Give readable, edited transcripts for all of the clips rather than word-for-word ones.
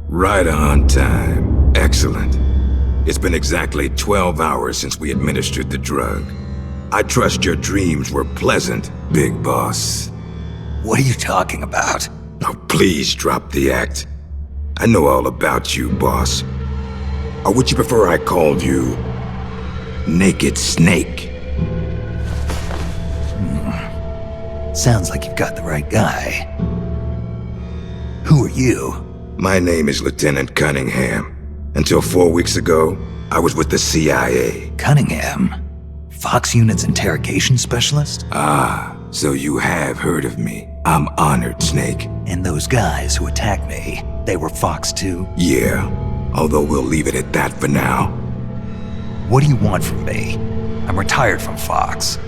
Right on time. Excellent. It's been exactly 12 hours since we administered the drug. I trust your dreams were pleasant, Big Boss. What are you talking about? Oh, please drop the act. I know all about you, boss. Or would you prefer I called you Naked Snake? Sounds like you've got the right guy. Who are you? My name is Lieutenant Cunningham. Until 4 weeks ago, I was with the CIA. Cunningham? Fox Unit's interrogation specialist? Ah, so you have heard of me. I'm honored, Snake. And those guys who attacked me, they were Fox too? Yeah, although we'll leave it at that for now. What do you want from me? I'm retired from Fox.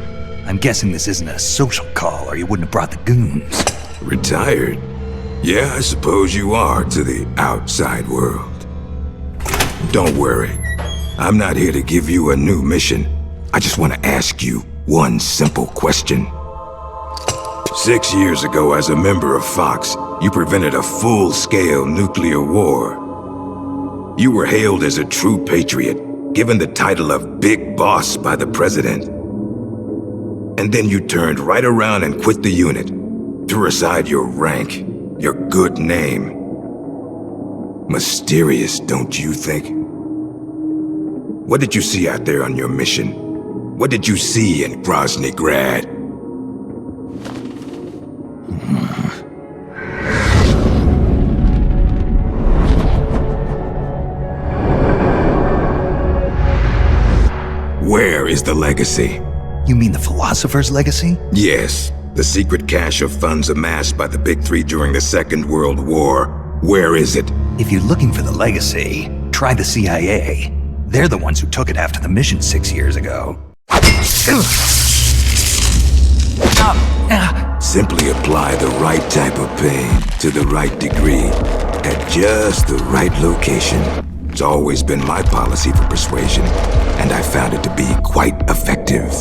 I'm guessing this isn't a social call or you wouldn't have brought the goons. Retired? Yeah, I suppose you are to the outside world. Don't worry. I'm not here to give you a new mission. I just want to ask you one simple question. 6 years ago, as a member of Fox, you prevented a full-scale nuclear war. You were hailed as a true patriot, given the title of Big Boss by the President. And then you turned right around and quit the unit, threw aside your rank, your good name. Mysterious, don't you think? What did you see out there on your mission? What did you see in Grozny Grad? Where is the legacy? You mean the Philosopher's Legacy? Yes, the secret cache of funds amassed by the Big Three during the Second World War. Where is it? If you're looking for the legacy, try the CIA. They're the ones who took it after the mission 6 years ago. Simply apply the right type of pain to the right degree at just the right location. It's always been my policy for persuasion, and I found it to be quite effective.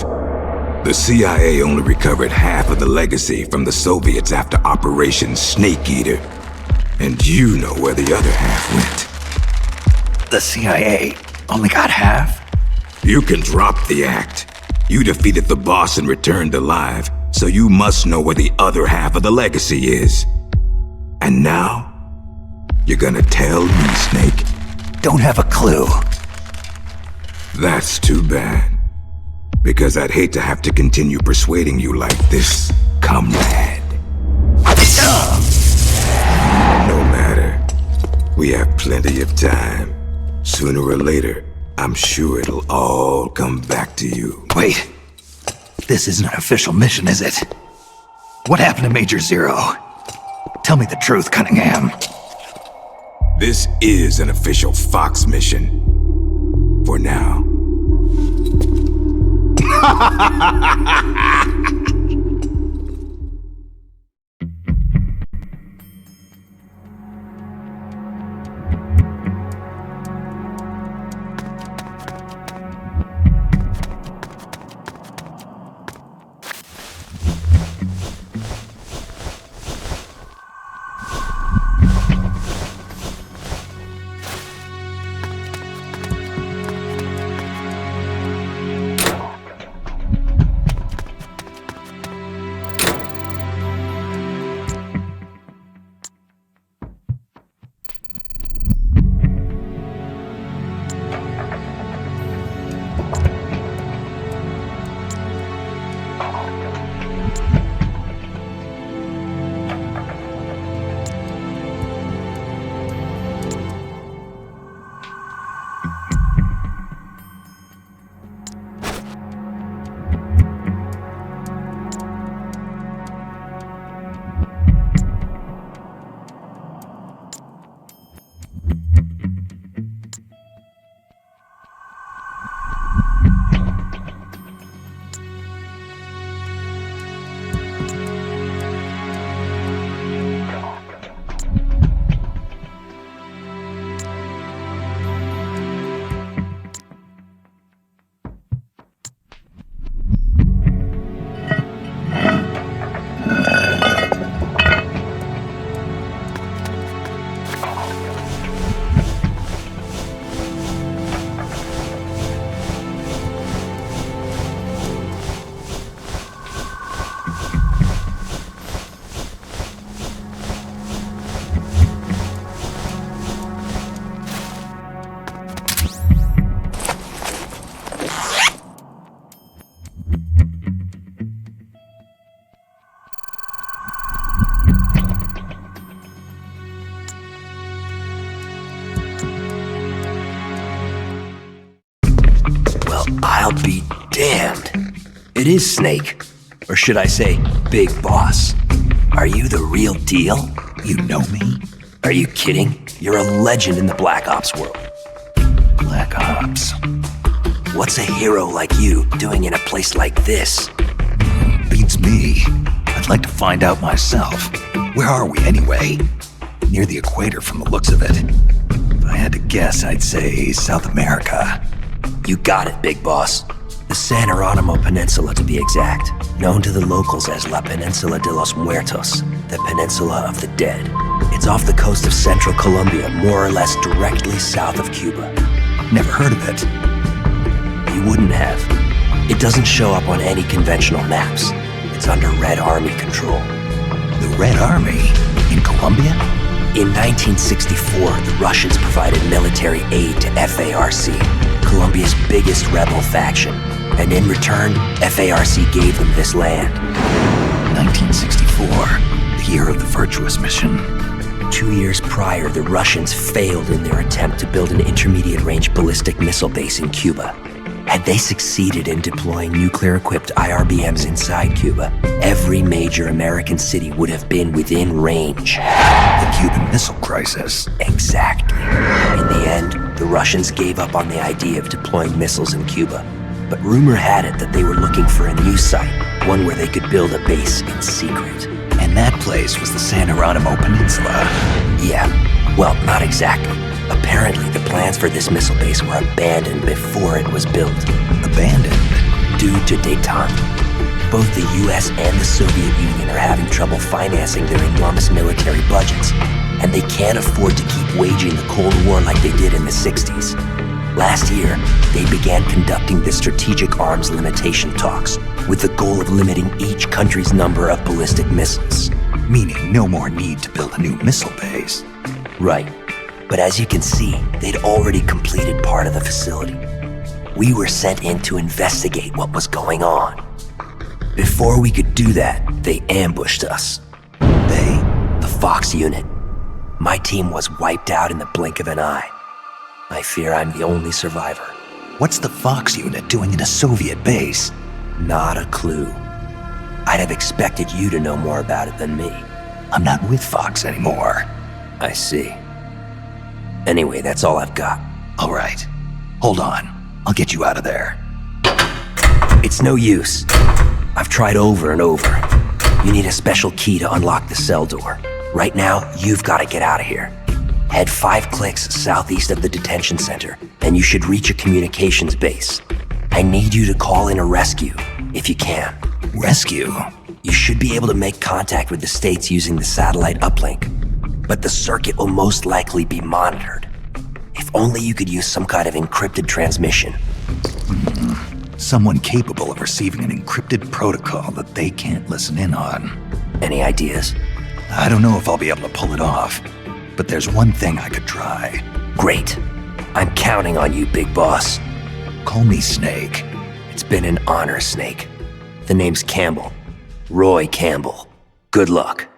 The CIA only recovered half of the legacy from the Soviets after Operation Snake Eater. And you know where the other half went. The CIA only got half? You can drop the act. You defeated the boss and returned alive, so you must know where the other half of the legacy is. And now, you're gonna tell me, Snake? Don't have a clue. That's too bad. Because I'd hate to have to continue persuading you like this, comrade. No matter. We have plenty of time. Sooner or later, I'm sure it'll all come back to you. Wait. This isn't an official mission, is it? What happened to Major Zero? Tell me the truth, Cunningham. This is an official Fox mission. For now. be damned. It is Snake. Or should I say, Big Boss. Are you the real deal? You know me? Are you kidding? You're a legend in the Black Ops world. Black Ops. What's a hero like you doing in a place like this? Beats me. I'd like to find out myself. Where are we anyway? Near the equator from the looks of it. If I had to guess, I'd say South America. You got it, Big Boss. The San Geronimo Peninsula, to be exact. Known to the locals as La Peninsula de los Muertos, the Peninsula of the Dead. It's off the coast of central Colombia, more or less directly south of Cuba. Never heard of it. You wouldn't have. It doesn't show up on any conventional maps. It's under Red Army control. The Red Army? In Colombia? In 1964, the Russians provided military aid to FARC, Colombia's biggest rebel faction. And in return, FARC gave them this land. 1964, the year of the Virtuous Mission. 2 years prior, the Russians failed in their attempt to build an intermediate-range ballistic missile base in Cuba. Had they succeeded in deploying nuclear-equipped IRBMs inside Cuba, every major American city would have been within range. The Cuban Missile Crisis. Exactly. In the end, the Russians gave up on the idea of deploying missiles in Cuba. But rumor had it that they were looking for a new site, one where they could build a base in secret. And that place was the San Geronimo Peninsula. Yeah, well, not exactly. Apparently, the plans for this missile base were abandoned before it was built. Abandoned? Due to détente. Both the US and the Soviet Union are having trouble financing their enormous military budgets, and they can't afford to keep waging the Cold War like they did in the 60s. Last year, they began conducting the Strategic Arms Limitation talks, with the goal of limiting each country's number of ballistic missiles. Meaning no more need to build a new missile base. Right. But as you can see, they'd already completed part of the facility. We were sent in to investigate what was going on. Before we could do that, they ambushed us. They? The Fox unit. My team was wiped out in the blink of an eye. I fear I'm the only survivor. What's the Fox unit doing in a Soviet base? Not a clue. I'd have expected you to know more about it than me. I'm not with Fox anymore. I see. Anyway, that's all I've got. All right. Hold on. I'll get you out of there. It's no use. I've tried over and over. You need a special key to unlock the cell door. Right now, you've got to get out of here. Head 5 clicks southeast of the detention center, and you should reach a communications base. I need you to call in a rescue, if you can. Rescue? You should be able to make contact with the States using the satellite uplink, but the circuit will most likely be monitored. If only you could use some kind of encrypted transmission. Someone capable of receiving an encrypted protocol that they can't listen in on. Any ideas? I don't know if I'll be able to pull it off, but there's one thing I could try. Great. I'm counting on you, Big Boss. Call me Snake. It's been an honor, Snake. The name's Campbell. Roy Campbell. Good luck.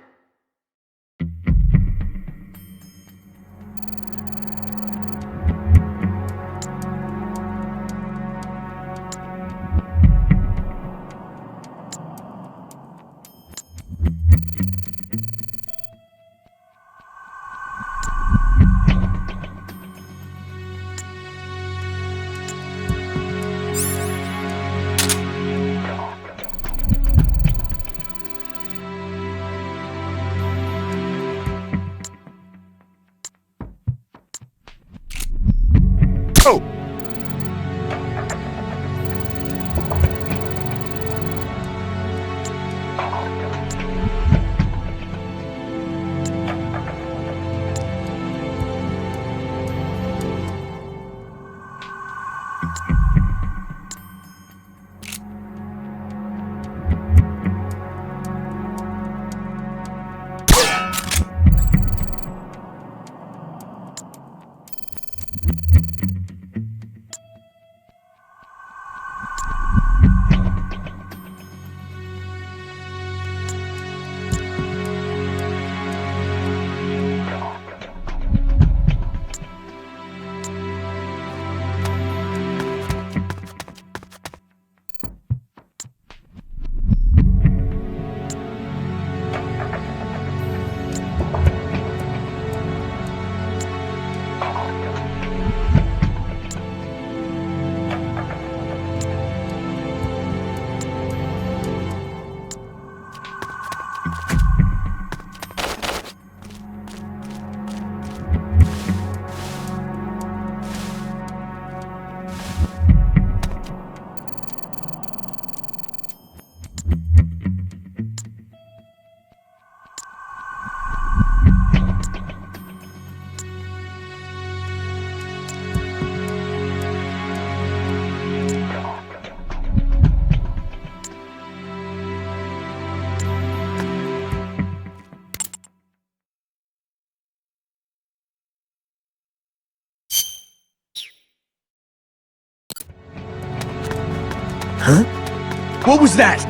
What was that?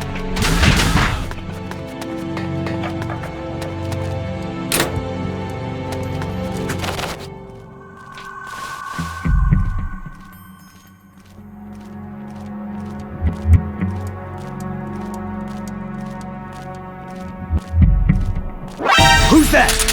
Who's that?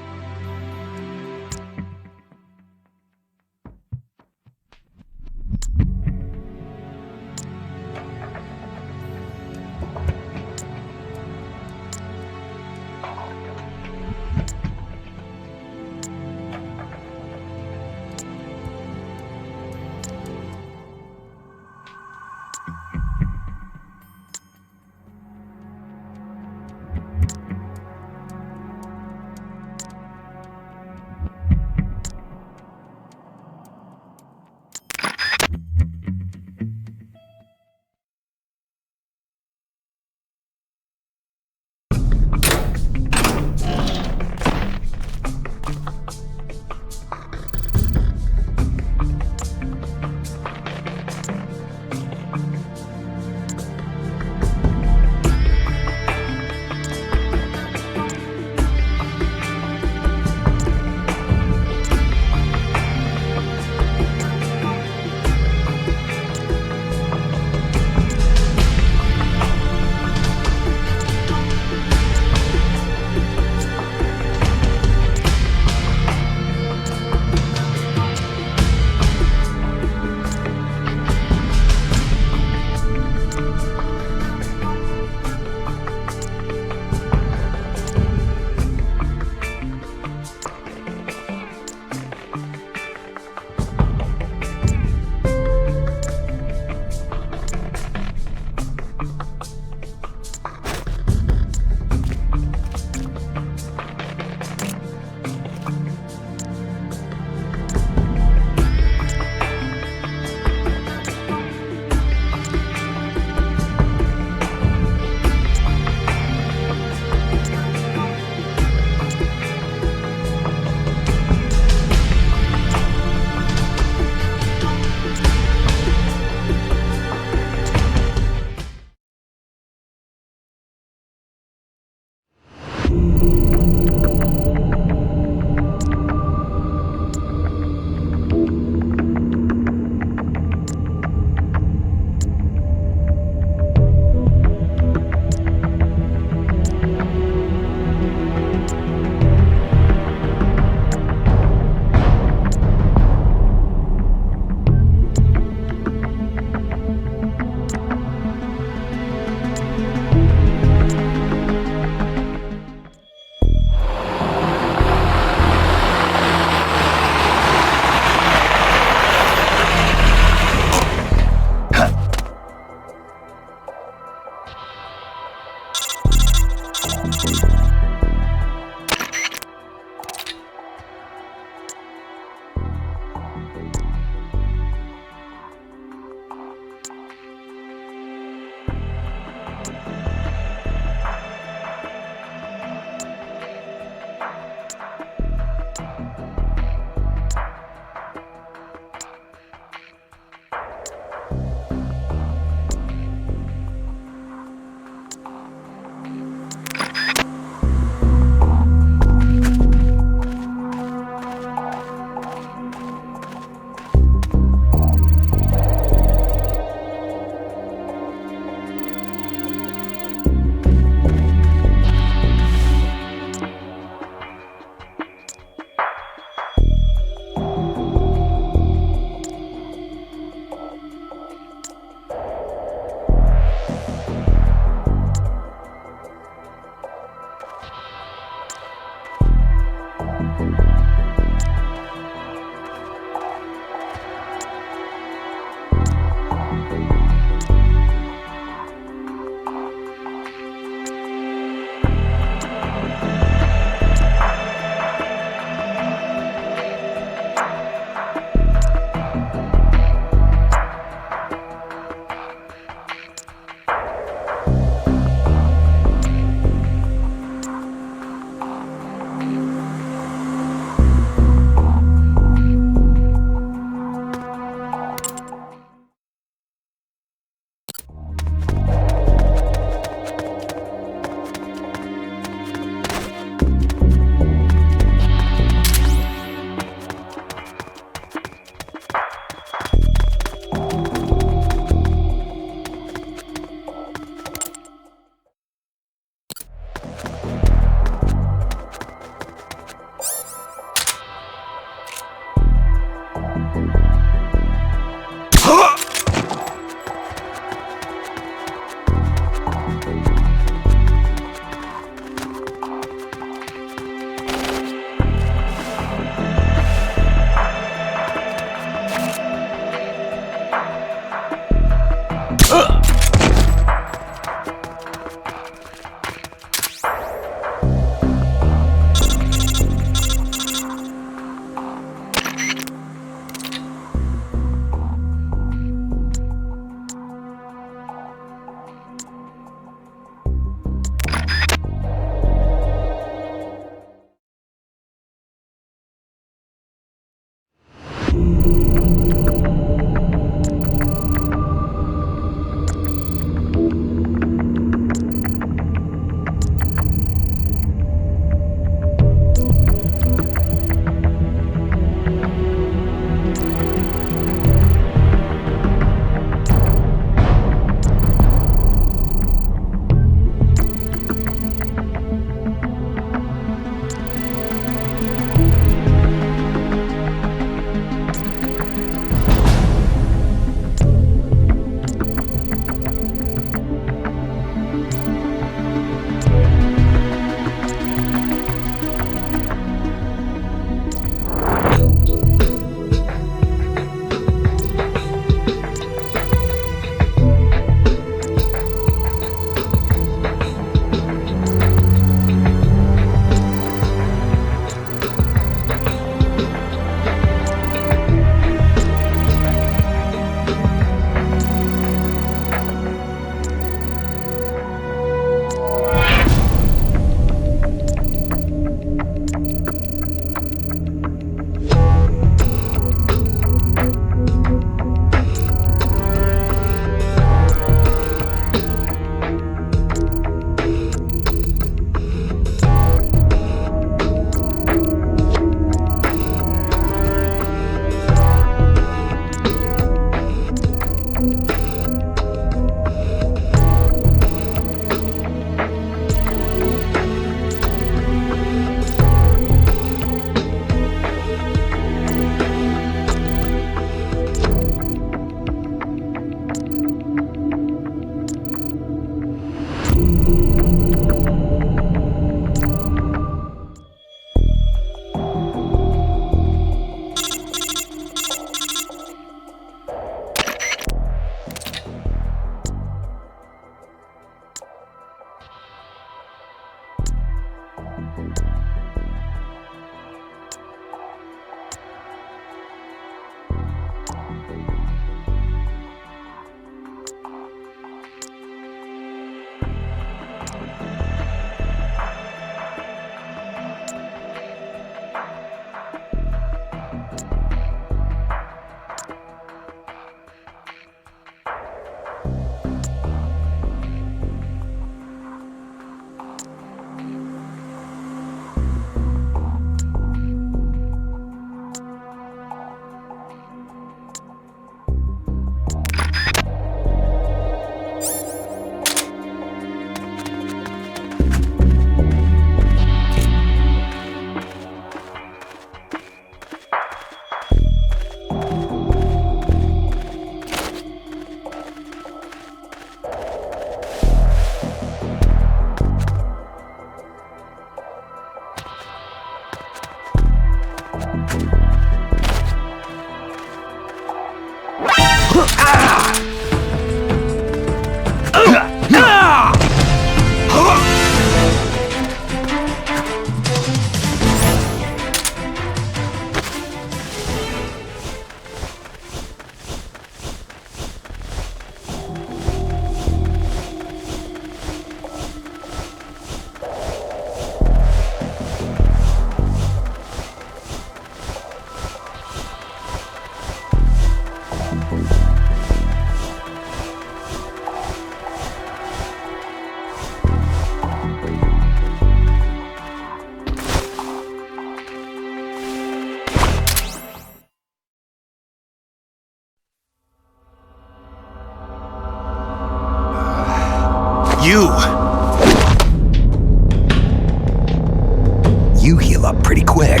You heal up pretty quick.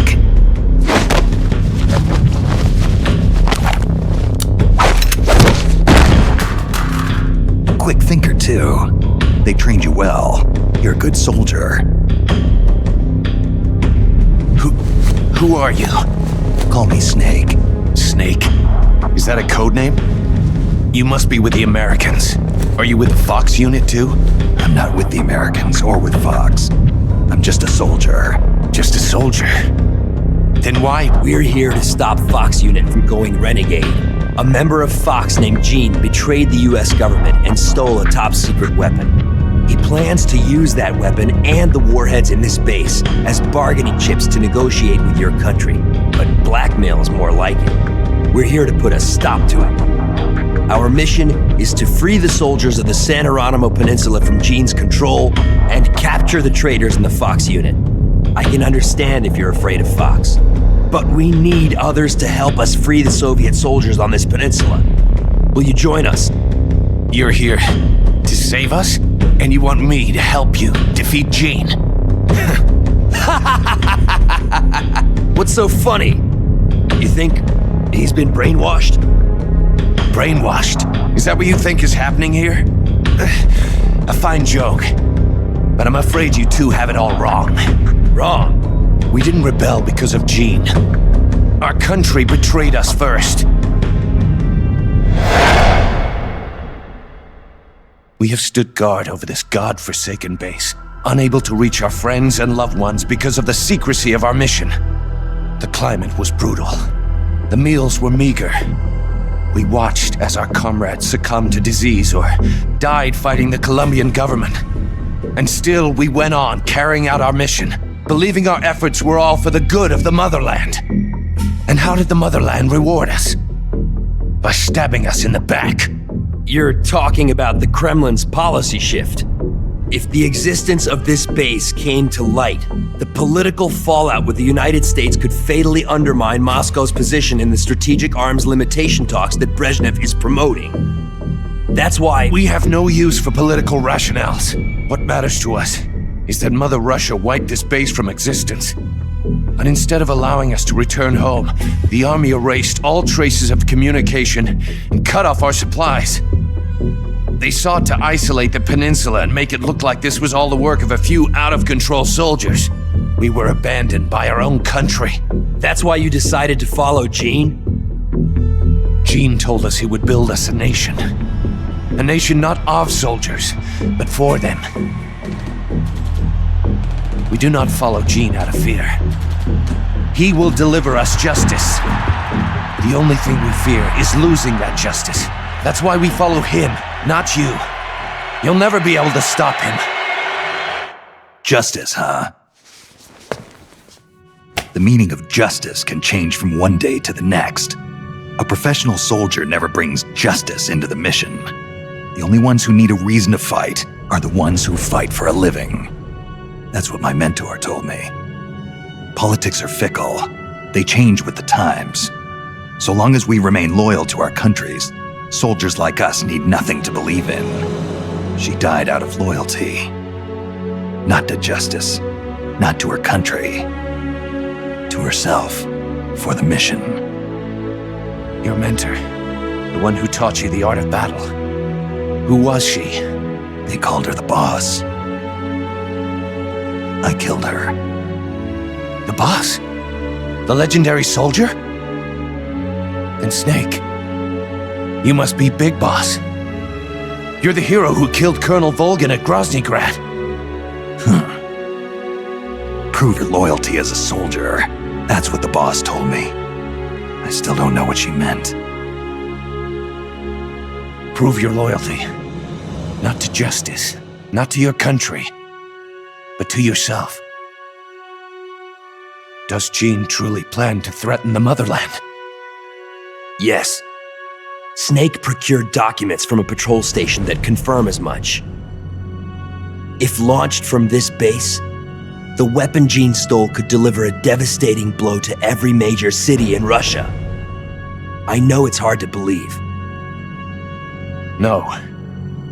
Quick thinker, too. They trained you well. You're a good soldier. Who are you? Call me Snake. Snake? Is that a code name? You must be with the Americans. Are you with the Fox unit too? I'm not with the Americans or with Fox. I'm just a soldier. Just a soldier? Then why? We're here to stop Fox Unit from going renegade. A member of Fox named Gene betrayed the US government and stole a top-secret weapon. He plans to use that weapon and the warheads in this base as bargaining chips to negotiate with your country. But blackmail is more like it. We're here to put a stop to it. Our mission is to free the soldiers of the San Geronimo Peninsula from Gene's control and capture the traitors in the Fox unit. I can understand if you're afraid of Fox, but we need others to help us free the Soviet soldiers on this peninsula. Will you join us? You're here to save us? And you want me to help you defeat Gene? What's so funny? You think he's been brainwashed? Brainwashed? Is that what you think is happening here? A fine joke. But I'm afraid you two have it all wrong. Wrong? We didn't rebel because of Gene. Our country betrayed us first. We have stood guard over this god-forsaken base, unable to reach our friends and loved ones because of the secrecy of our mission. The climate was brutal. The meals were meager. We watched as our comrades succumbed to disease or died fighting the Colombian government. And still, we went on carrying out our mission, believing our efforts were all for the good of the motherland. And how did the motherland reward us? By stabbing us in the back. You're talking about the Kremlin's policy shift. If the existence of this base came to light, the political fallout with the United States could fatally undermine Moscow's position in the strategic arms limitation talks that Brezhnev is promoting. That's why we have no use for political rationales. What matters to us is that Mother Russia wiped this base from existence. But instead of allowing us to return home, the army erased all traces of communication and cut off our supplies. They sought to isolate the peninsula and make it look like this was all the work of a few out-of-control soldiers. We were abandoned by our own country. That's why you decided to follow Gene? Gene told us he would build us a nation. A nation not of soldiers, but for them. We do not follow Gene out of fear. He will deliver us justice. The only thing we fear is losing that justice. That's why we follow him, not you. You'll never be able to stop him. Justice, huh? The meaning of justice can change from one day to the next. A professional soldier never brings justice into the mission. The only ones who need a reason to fight are the ones who fight for a living. That's what my mentor told me. Politics are fickle. They change with the times. So long as we remain loyal to our countries, soldiers like us need nothing to believe in. She died out of loyalty. Not to justice, not to her country. To herself, for the mission. Your mentor, the one who taught you the art of battle. Who was she? They called her the boss. I killed her. The boss? The legendary soldier? Then Snake, you must be Big Boss. You're the hero who killed Colonel Volgin at Groznygrad. Prove your loyalty as a soldier. That's what the boss told me. I still don't know what she meant. Prove your loyalty. Not to justice, not to your country, but to yourself. Does Gene truly plan to threaten the motherland? Yes. Snake procured documents from a patrol station that confirm as much. If launched from this base, the weapon Gene stole could deliver a devastating blow to every major city in Russia. I know it's hard to believe. No,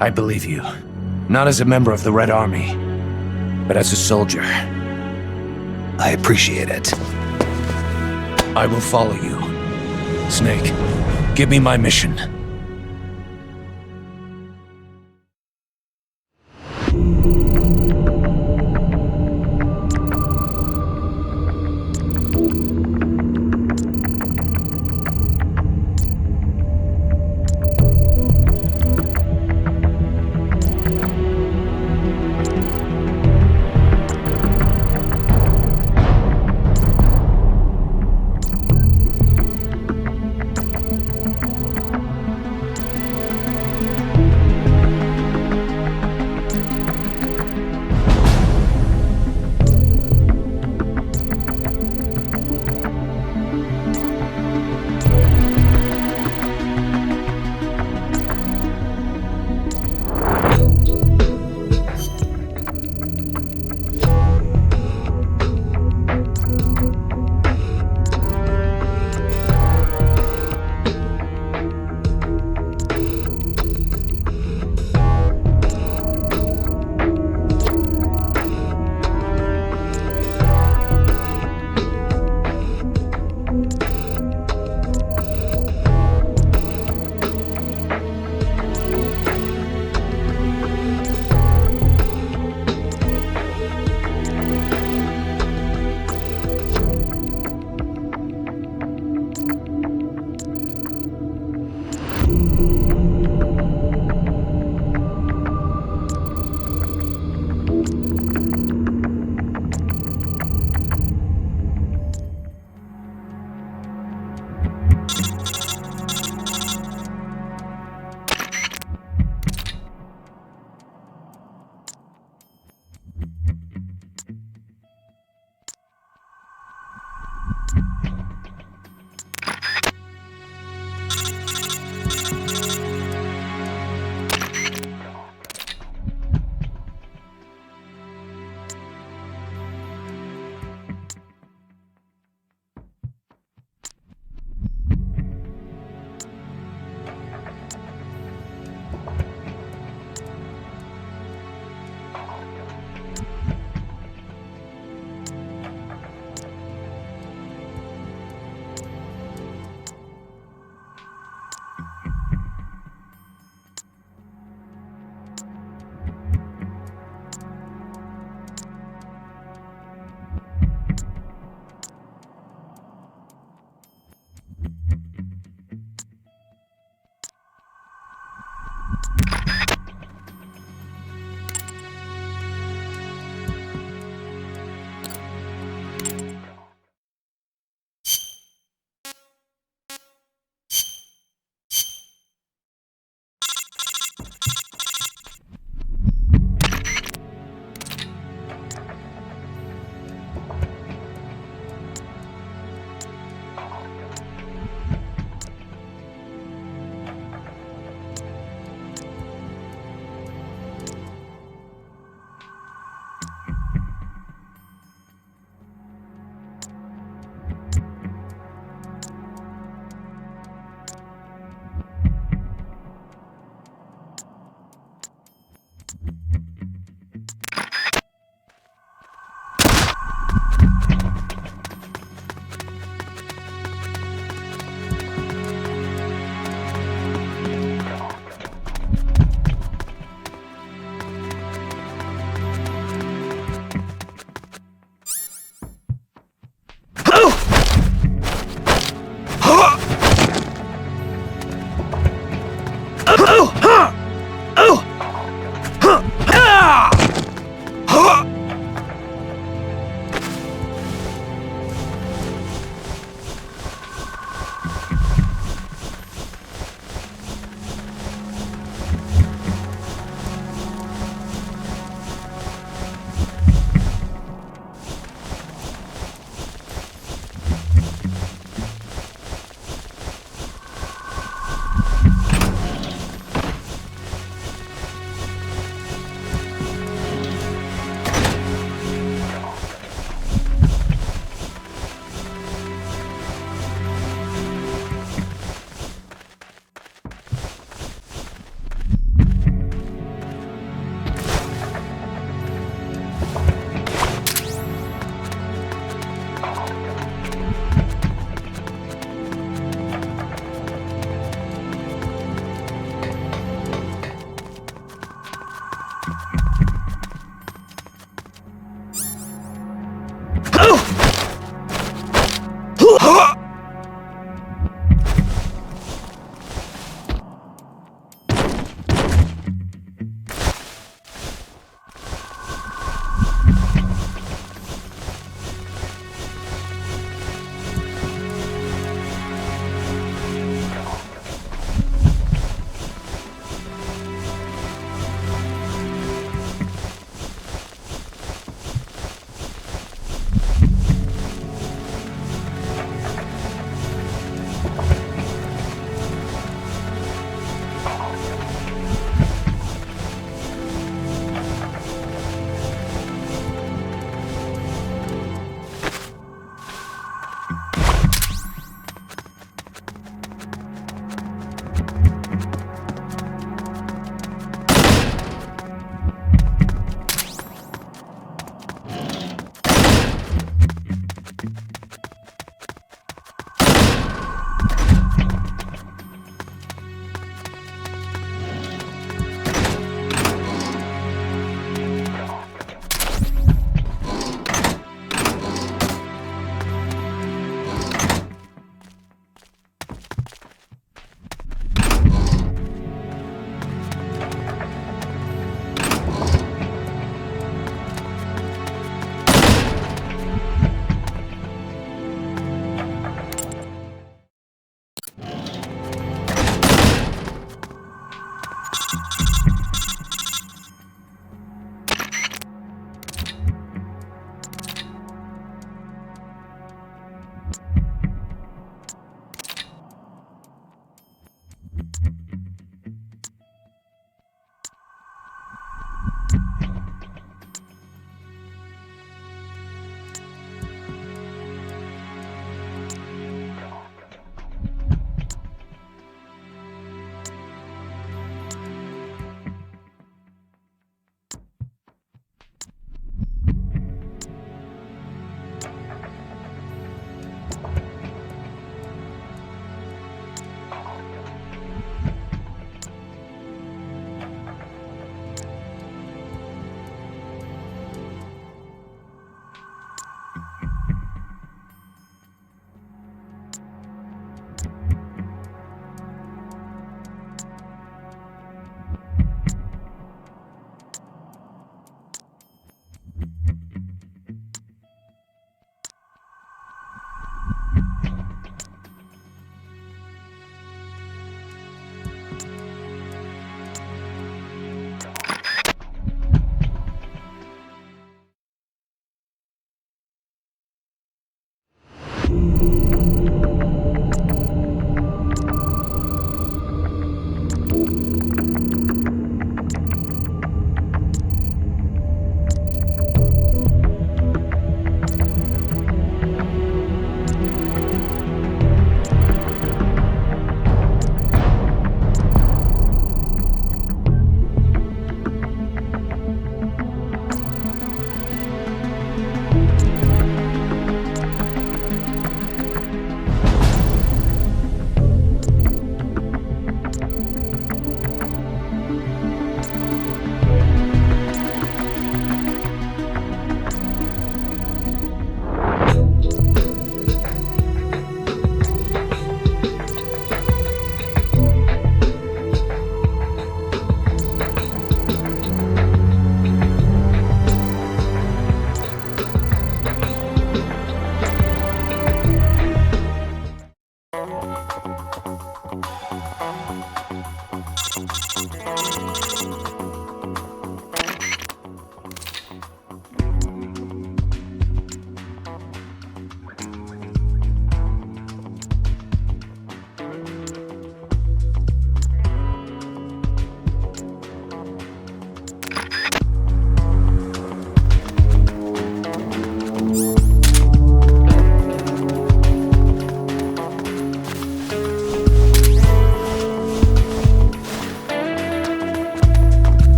I believe you. Not as a member of the Red Army, but as a soldier. I appreciate it. I will follow you. Snake, give me my mission.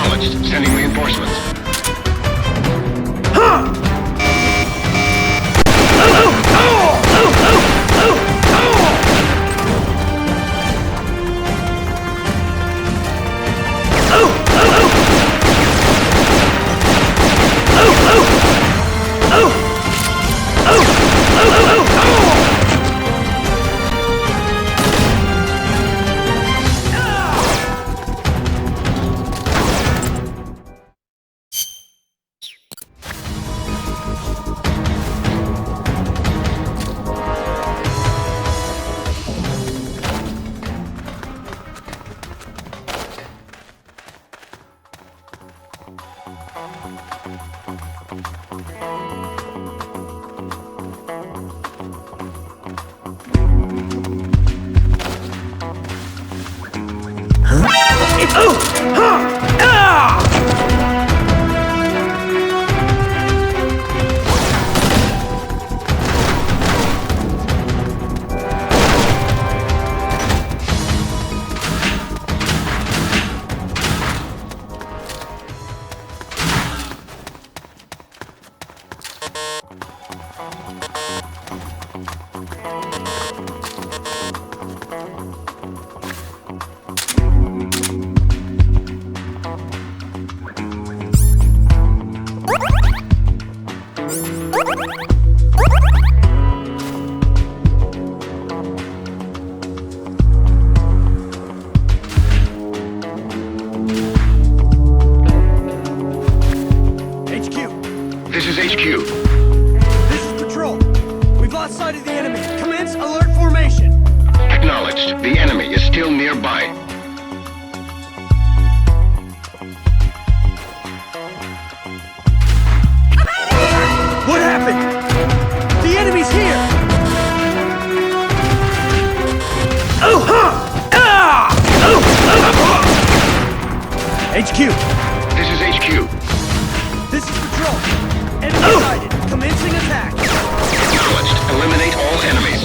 Acknowledged. Sending reinforcements. This is HQ. This is Patrol. We've lost sight of the enemy. Commence alert formation. Acknowledged. The enemy is still nearby. What happened? The enemy's here! Oh, huh! Ah! Oh, HQ! This is HQ. This is Patrol. Enemy sighted. Commencing attack. Acknowledged. Eliminate all enemies.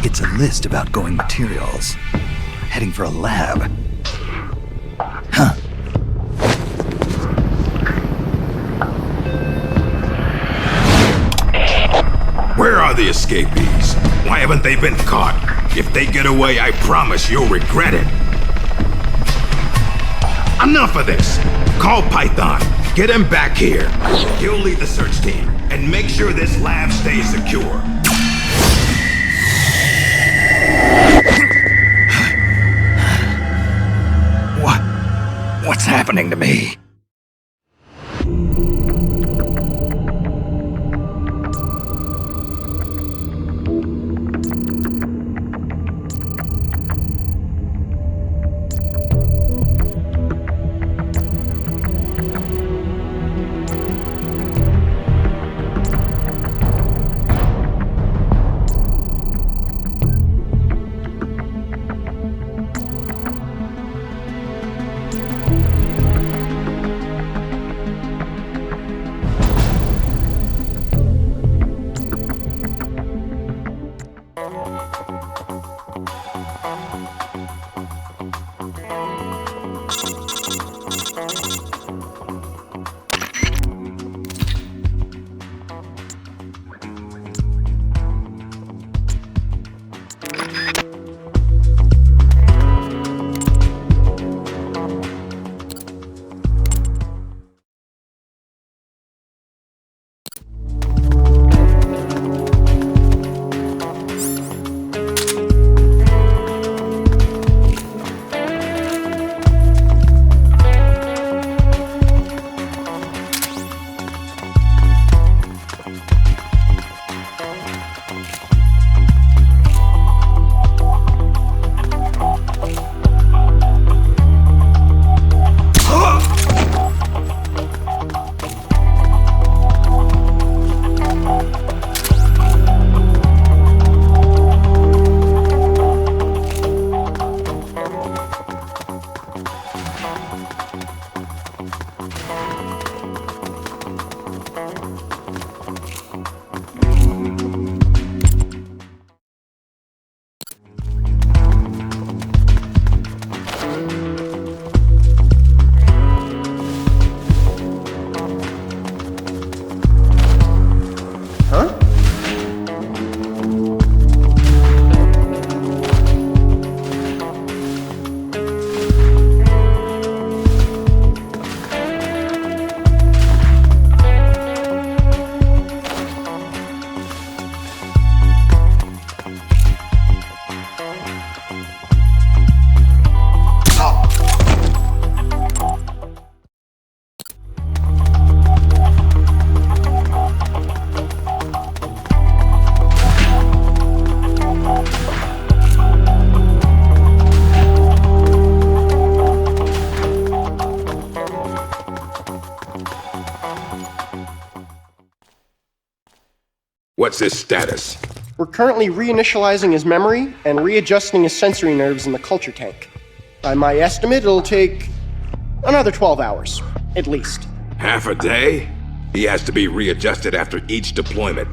It's a list of outgoing materials. Heading for a lab. Huh. Where are the escapees? Why haven't they been caught? If they get away, I promise you'll regret it. Enough of this! Call Python. Get him back here. He'll lead the search team and make sure this lab stays secure. What's happening to me? What's his status? We're currently reinitializing his memory and readjusting his sensory nerves in the culture tank. By my estimate, it'll take another 12 hours, at least. Half a day? He has to be readjusted after each deployment.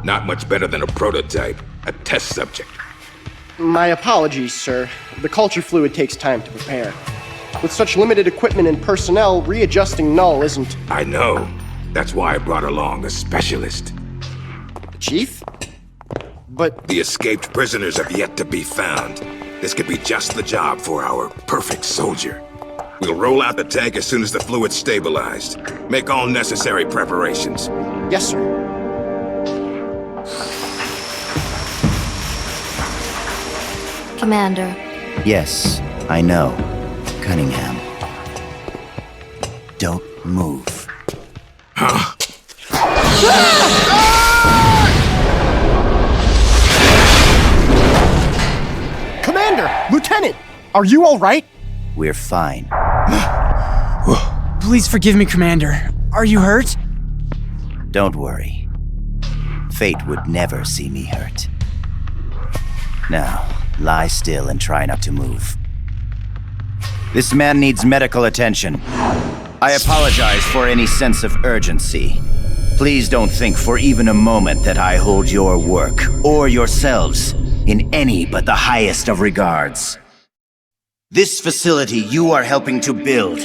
Not much better than a prototype, a test subject. My apologies, sir. The culture fluid takes time to prepare. With such limited equipment and personnel, readjusting Null isn't... I know. That's why I brought along a specialist. The Chief? But... The escaped prisoners have yet to be found. This could be just the job for our perfect soldier. We'll roll out the tank as soon as the fluid's stabilized. Make all necessary preparations. Yes, sir. Commander. Yes, I know. Cunningham. Don't move. Huh? Commander! Lieutenant! Are you alright? We're fine. Please forgive me, Commander. Are you hurt? Don't worry. Fate would never see me hurt. Now, lie still and try not to move. This man needs medical attention. I apologize for any sense of urgency. Please don't think for even a moment that I hold your work, or yourselves, in any but the highest of regards. This facility you are helping to build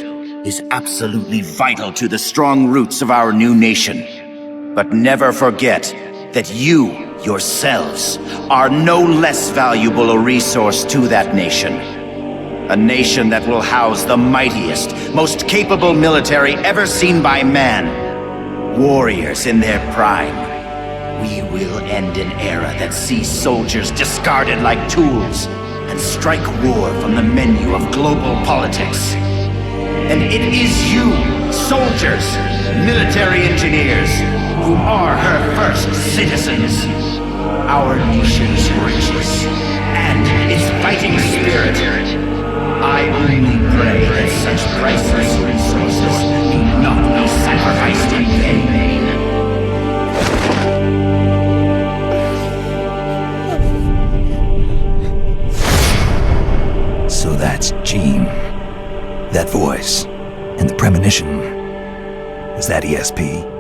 is absolutely vital to the strong roots of our new nation. But never forget that you, yourselves, are no less valuable a resource to that nation. A nation that will house the mightiest, most capable military ever seen by man. Warriors in their prime. We will end an era that sees soldiers discarded like tools and strike war from the menu of global politics. And it is you, soldiers, military engineers, who are her first citizens. Our nation's riches and its fighting spirit. I only pray that such priceless resources do not be sacrificed in vain. So that's Jean. That voice. And the premonition. Was that ESP?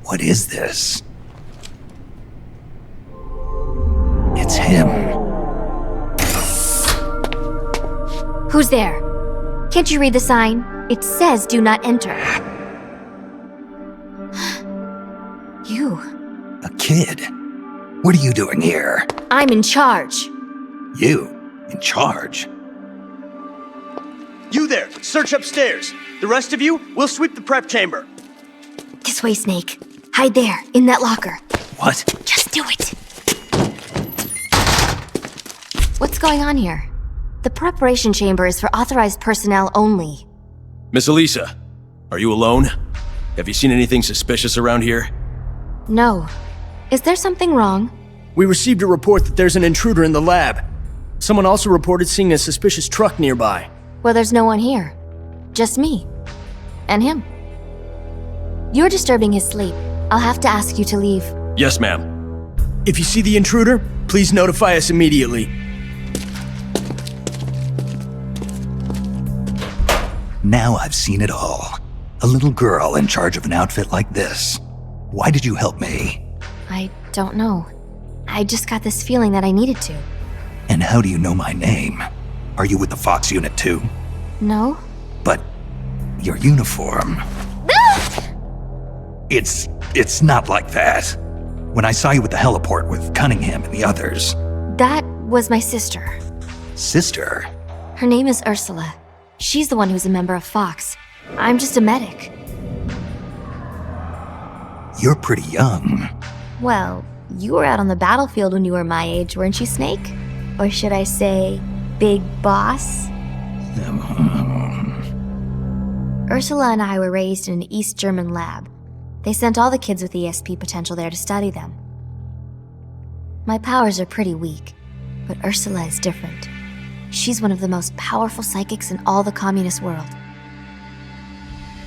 What is this? It's him. Who's there? Can't you read the sign? It says do not enter. You. A kid? What are you doing here? I'm in charge. You? In charge? You there! Search upstairs! The rest of you, we'll sweep the prep chamber. This way, Snake. Hide there, in that locker. What? Just do it! What's going on here? The preparation chamber is for authorized personnel only. Miss Elisa, are you alone? Have you seen anything suspicious around here? No. Is there something wrong? We received a report that there's an intruder in the lab. Someone also reported seeing a suspicious truck nearby. Well, there's no one here. Just me. And him. You're disturbing his sleep. I'll have to ask you to leave. Yes, ma'am. If you see the intruder, please notify us immediately. Now I've seen it all. A little girl in charge of an outfit like this. Why did you help me? I don't know. I just got this feeling that I needed to. And how do you know my name? Are you with the Fox unit too? No? But your uniform... It's not like that. When I saw you at the heliport with Cunningham and the others... That was my sister. Sister? Her name is Ursula. She's the one who's a member of Fox. I'm just a medic. You're pretty young. Well, you were out on the battlefield when you were my age, weren't you, Snake? Or should I say, Big Boss? Ursula and I were raised in an East German lab. They sent all the kids with ESP potential there to study them. My powers are pretty weak, but Ursula is different. She's one of the most powerful psychics in all the communist world.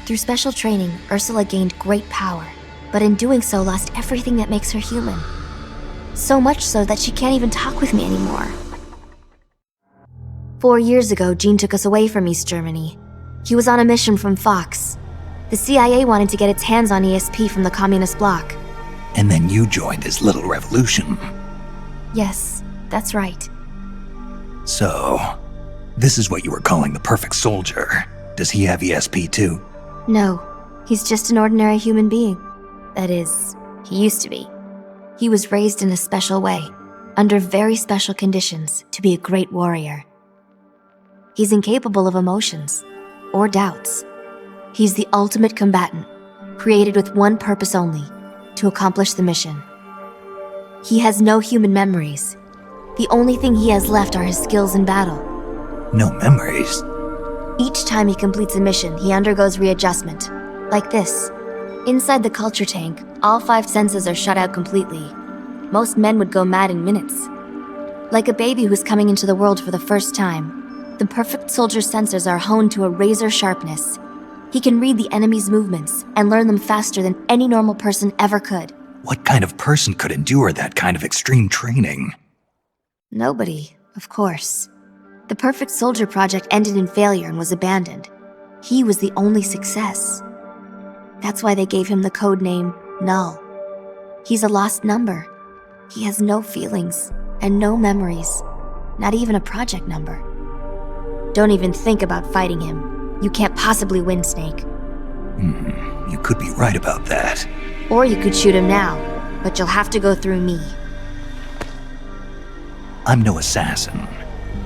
Through special training, Ursula gained great power, but in doing so lost everything that makes her human. So much so that she can't even talk with me anymore. 4 years ago, Gene took us away from East Germany. He was on a mission from Fox. The CIA wanted to get its hands on ESP from the communist bloc. And then you joined his little revolution. Yes, that's right. So, this is what you were calling the perfect soldier. Does he have ESP too? No, he's just an ordinary human being. That is, he used to be. He was raised in a special way, under very special conditions, to be a great warrior. He's incapable of emotions, or doubts. He's the ultimate combatant, created with one purpose only, to accomplish the mission. He has no human memories. The only thing he has left are his skills in battle. No memories? Each time he completes a mission, he undergoes readjustment, like this. Inside the culture tank, all 5 senses are shut out completely. Most men would go mad in minutes. Like a baby who's coming into the world for the first time, the perfect soldier's sensors are honed to a razor sharpness. He can read the enemy's movements and learn them faster than any normal person ever could. What kind of person could endure that kind of extreme training? Nobody, of course. The Perfect Soldier project ended in failure and was abandoned. He was the only success. That's why they gave him the code name Null. He's a lost number. He has no feelings and no memories, not even a project number. Don't even think about fighting him. You can't possibly win, Snake. You could be right about that. Or you could shoot him now, but you'll have to go through me. I'm no assassin.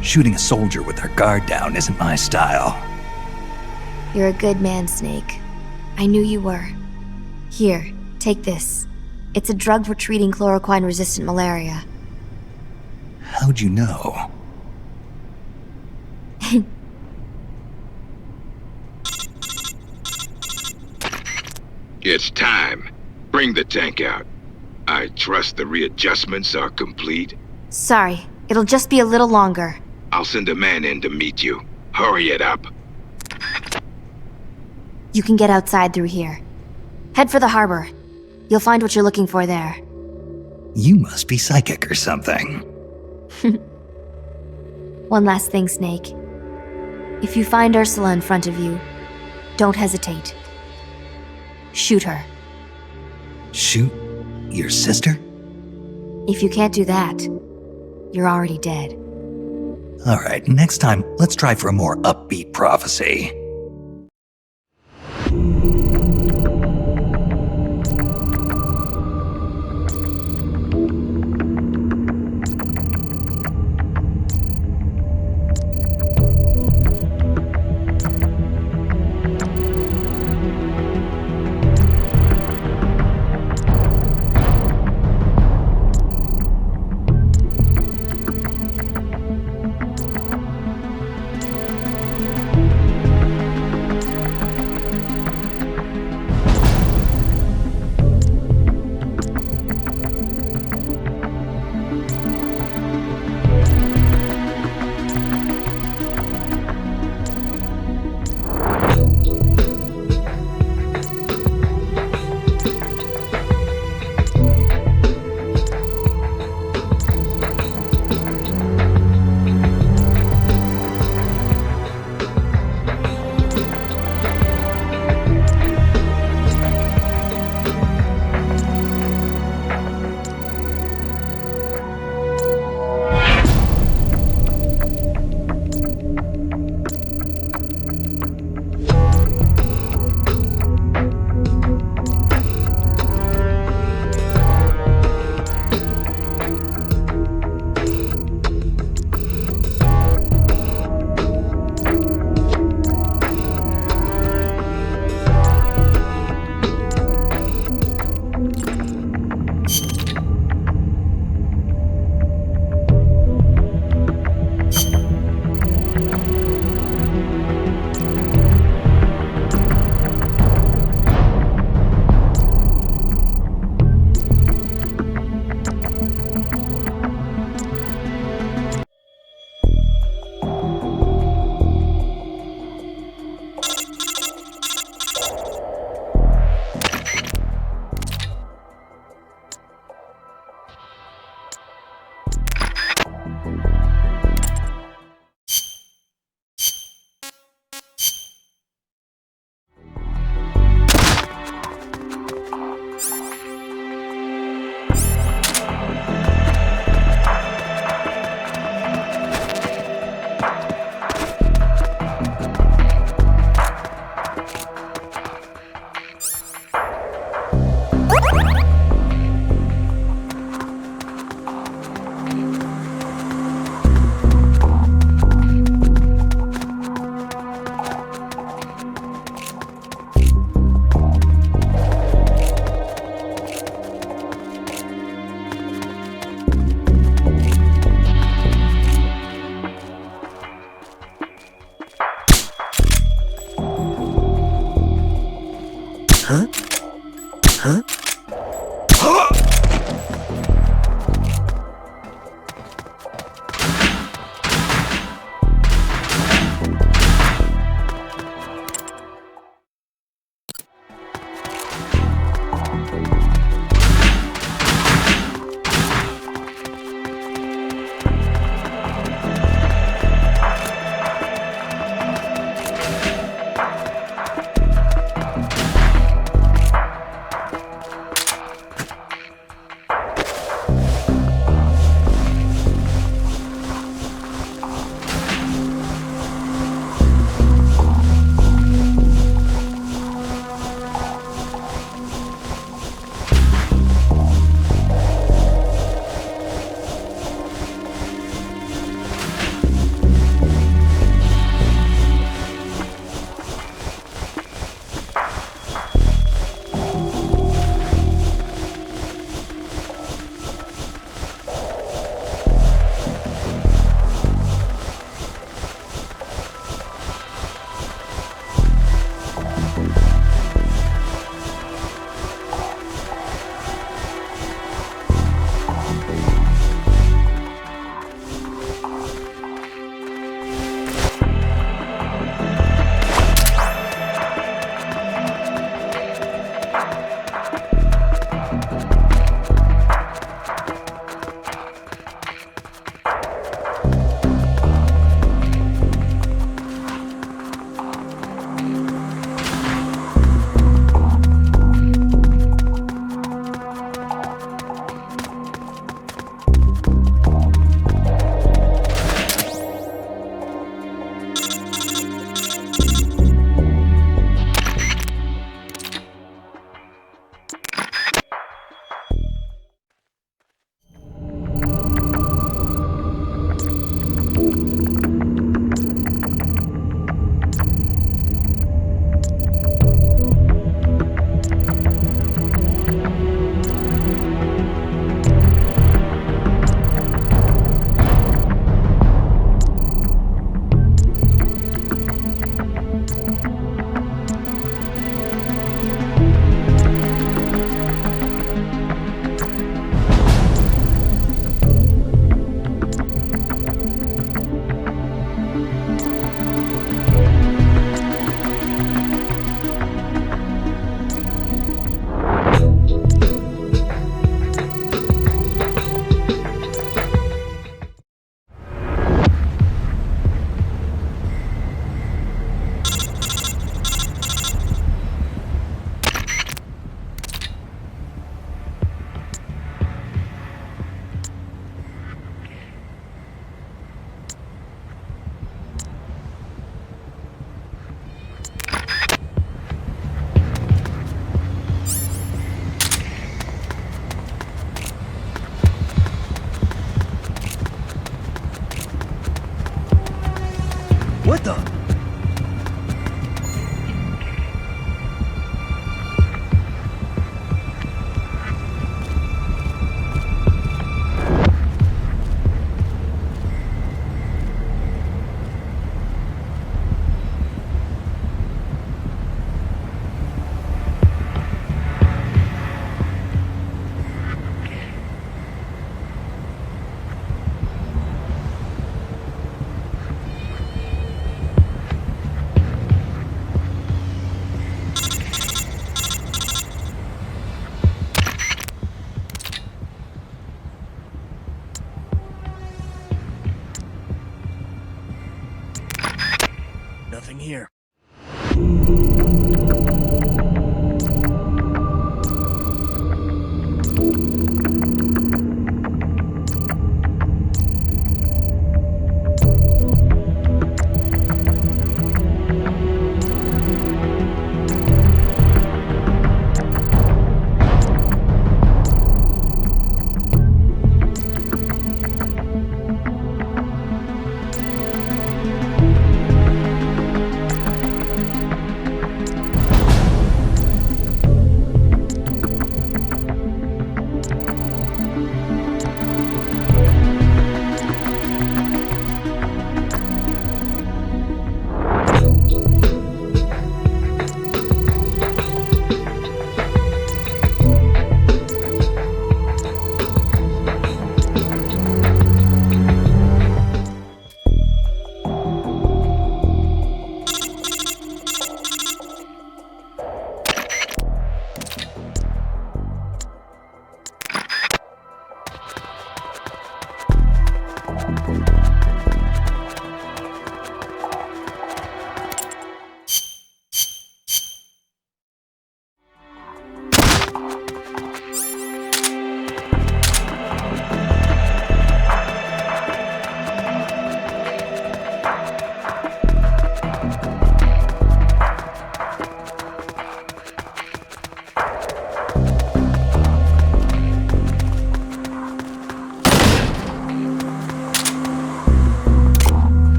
Shooting a soldier with their guard down isn't my style. You're a good man, Snake. I knew you were. Here, take this. It's a drug for treating chloroquine-resistant malaria. How'd you know? It's time. Bring the tank out. I trust the readjustments are complete. Sorry, it'll just be a little longer. I'll send a man in to meet you. Hurry it up. You can get outside through here. Head for the harbor. You'll find what you're looking for there. You must be psychic or something. One last thing, Snake. If you find Ursula in front of you, don't hesitate. Shoot her. Shoot your sister? If you can't do that, you're already dead. All right, next time, let's try for a more upbeat prophecy.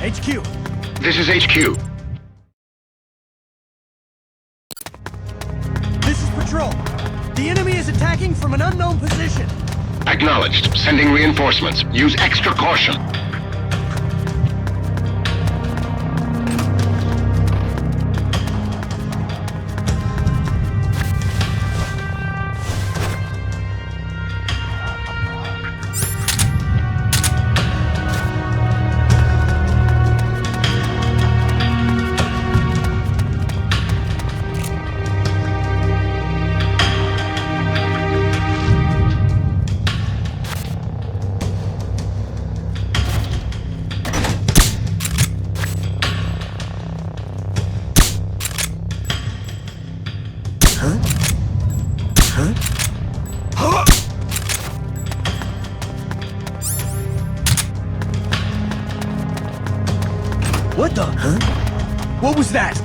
HQ. This is HQ. This is Patrol. The enemy is attacking from an unknown position. Acknowledged. Sending reinforcements. Use extra caution. What the? Huh? What was that?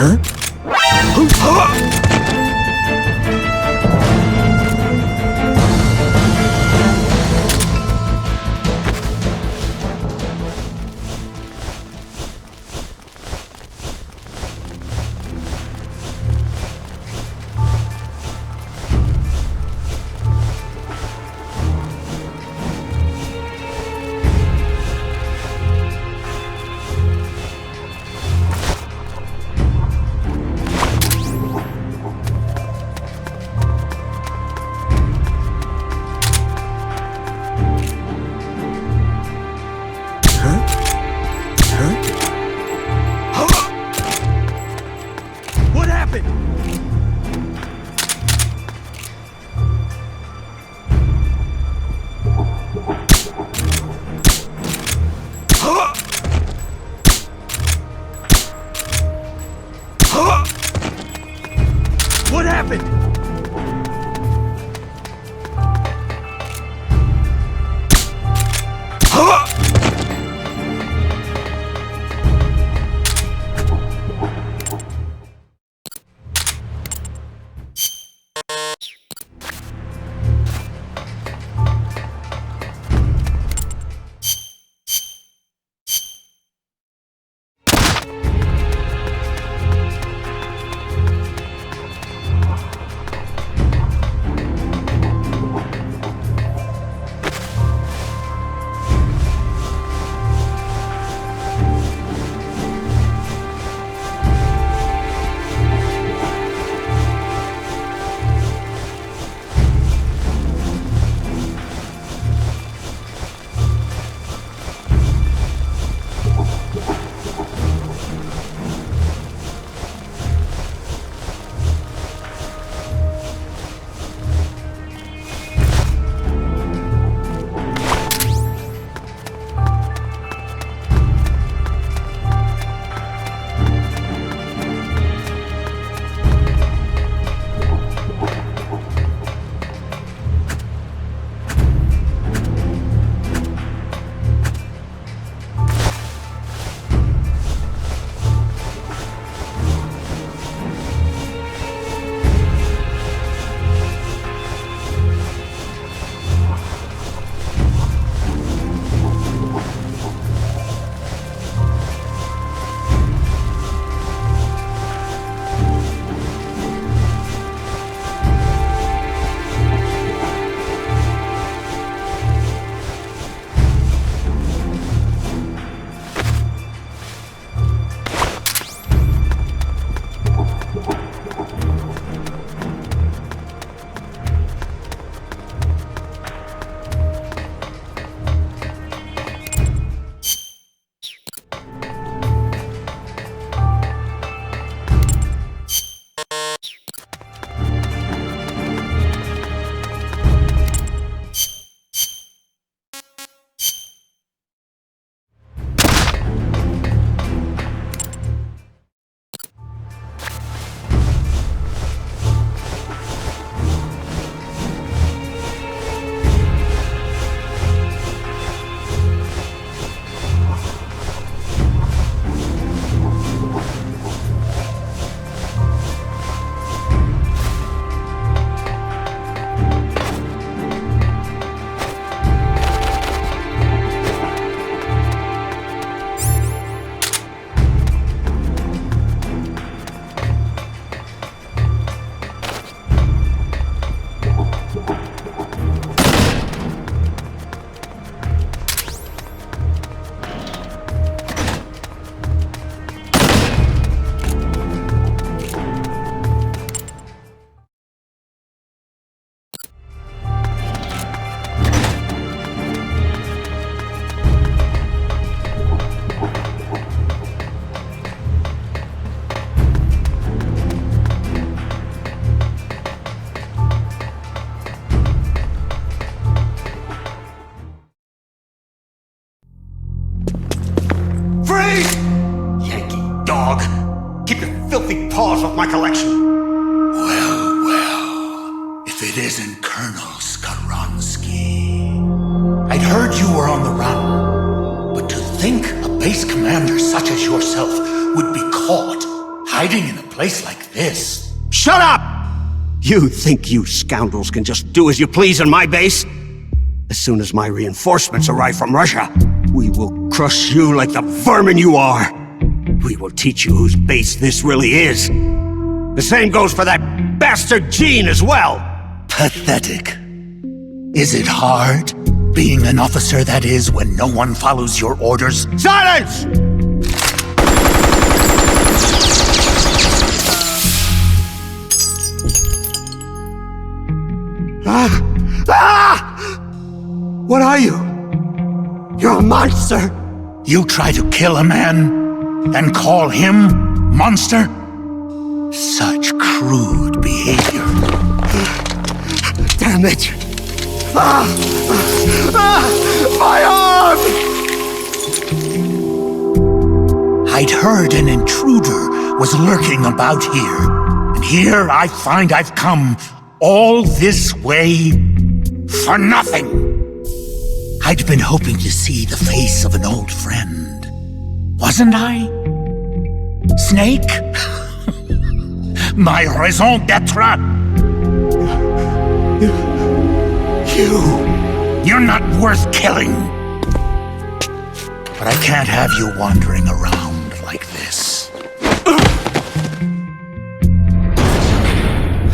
What happened? What happened? filthy paws off my collection. Well, if it isn't Colonel Skaronsky. I'd heard you were on the run, but to think a base commander such as yourself would be caught hiding in a place like this? Shut up! You think you scoundrels can just do as you please on my base? As soon as my reinforcements arrive from Russia, we will crush you like the vermin you are. We will teach you whose base this really is. The same goes for that bastard Gene as well. Pathetic. Is it hard, being an officer that is when no one follows your orders? Silence! What are you? You're a monster! You try to kill a man and call him monster? Such crude behavior. Damn it! My arm! I'd heard an intruder was lurking about here, and here I find I've come all this way for nothing. I'd been hoping to see the face of an old friend, wasn't I? Snake? My raison d'etre? You're not worth killing. But I can't have you wandering around like this.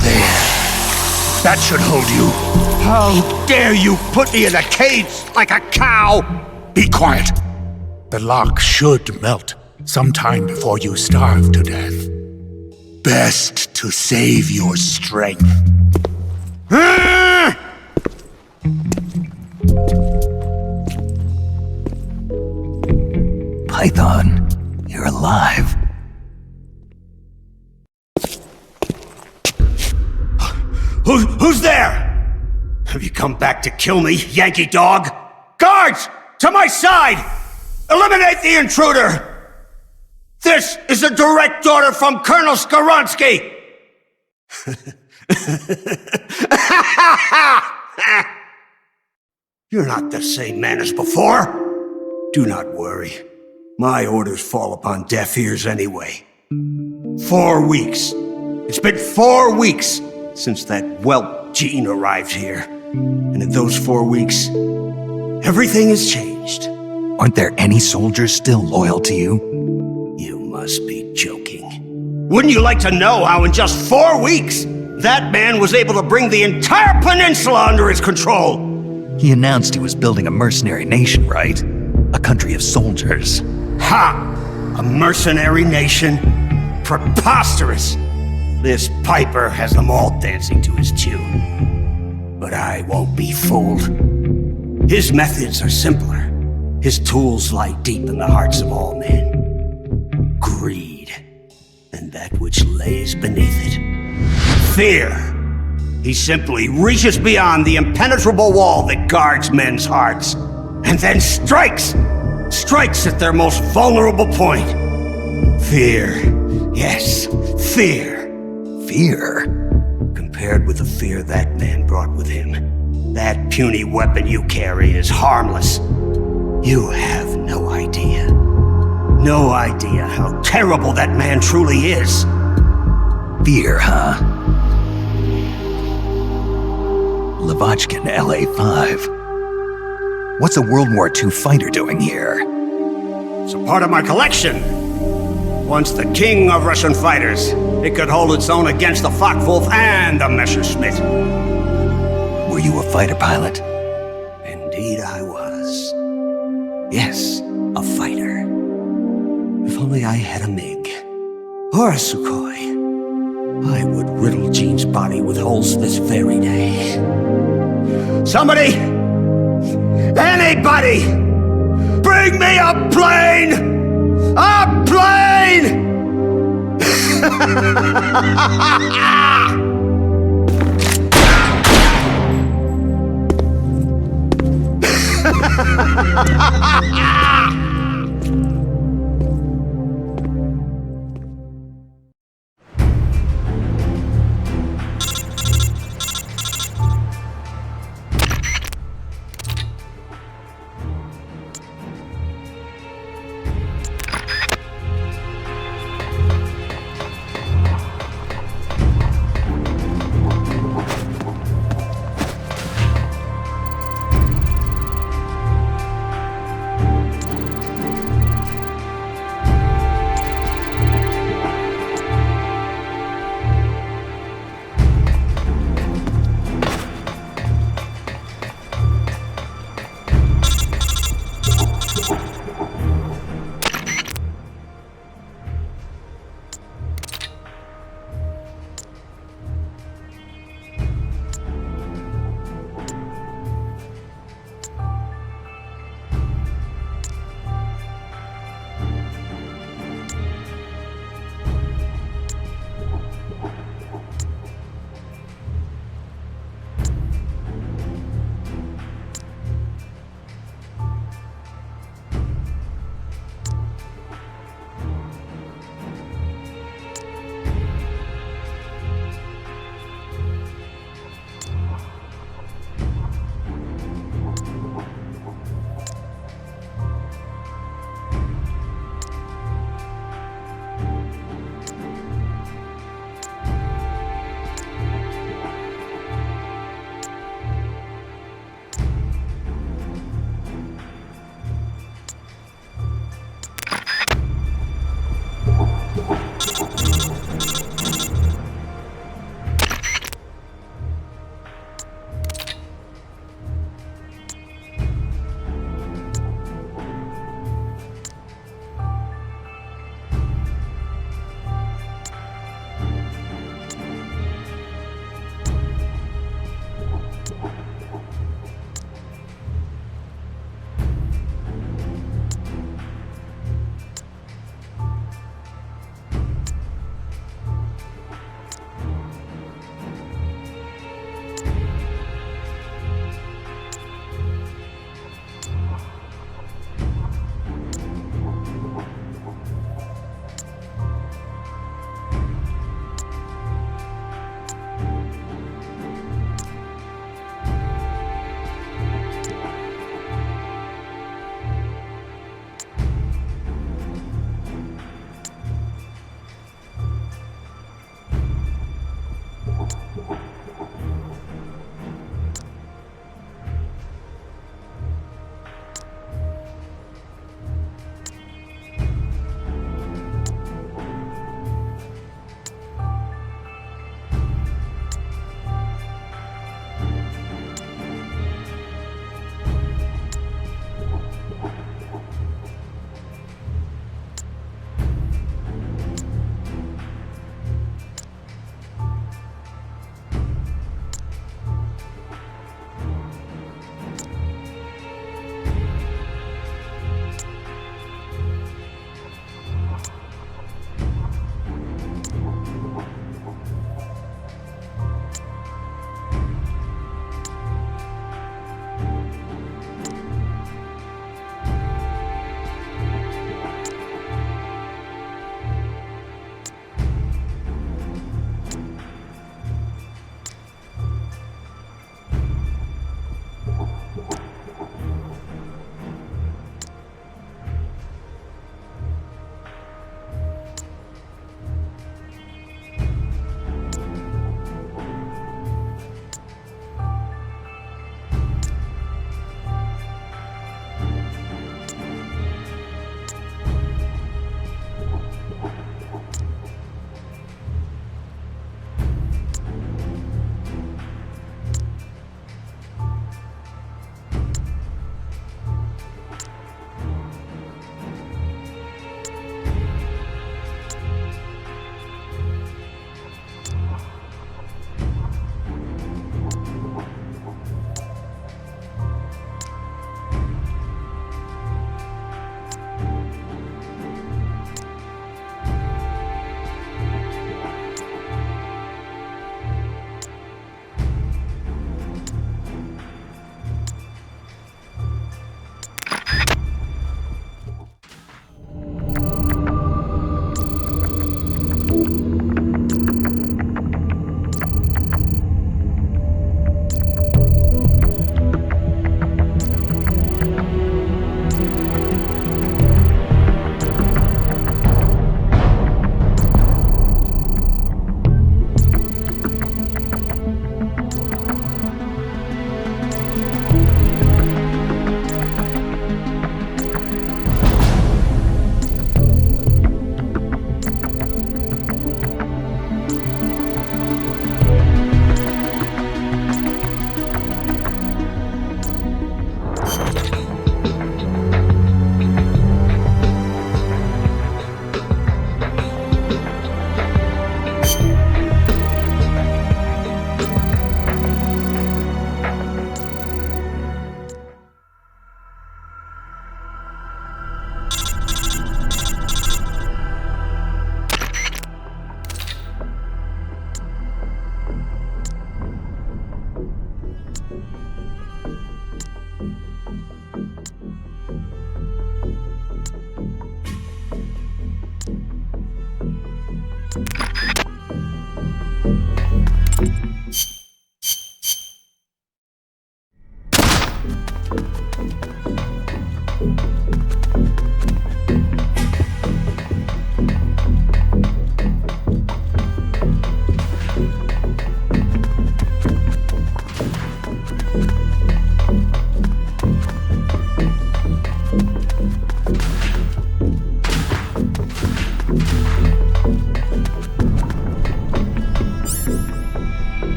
There. That should hold you. How dare you put me in a cage like a cow! Be quiet. The lock should melt sometime before you starve to death. Best to save your strength. Python, you're alive. Who's there? Have you come back to kill me, Yankee dog? Guards! To my side! Eliminate the intruder! This is a direct order from Colonel Skaronsky! You're not the same man as before. Do not worry. My orders fall upon deaf ears anyway. 4 weeks. It's been 4 weeks since that whelp Gene arrived here. And in those 4 weeks, everything has changed. Aren't there any soldiers still loyal to you? You must be joking. Wouldn't you like to know how in just 4 weeks, that man was able to bring the entire peninsula under his control? He announced he was building a mercenary nation, right? A country of soldiers. Ha! A mercenary nation? Preposterous! This Piper has them all dancing to his tune. But I won't be fooled. His methods are simpler. His tools lie deep in the hearts of all men. Greed, and that which lays beneath it. Fear. He simply reaches beyond the impenetrable wall that guards men's hearts, and then strikes! Strikes at their most vulnerable point. Fear. Yes, fear. Fear? Compared with the fear that man brought with him, that puny weapon you carry is harmless. You have no idea. No idea how terrible that man truly is. Fear, huh? Lavochkin, LA-5. What's a World War II fighter doing here? It's a part of my collection. Once the king of Russian fighters, it could hold its own against the Focke-Wulf and the Messerschmitt. Were you a fighter pilot? Indeed I was. Yes, a fighter. If only I had a MiG. Or a Sukhoi. I would riddle Gene's body with holes this very day. Somebody! Anybody! Bring me a plane! A plane!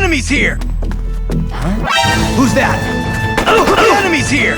enemy's here! Huh? Who's that? The enemy's here!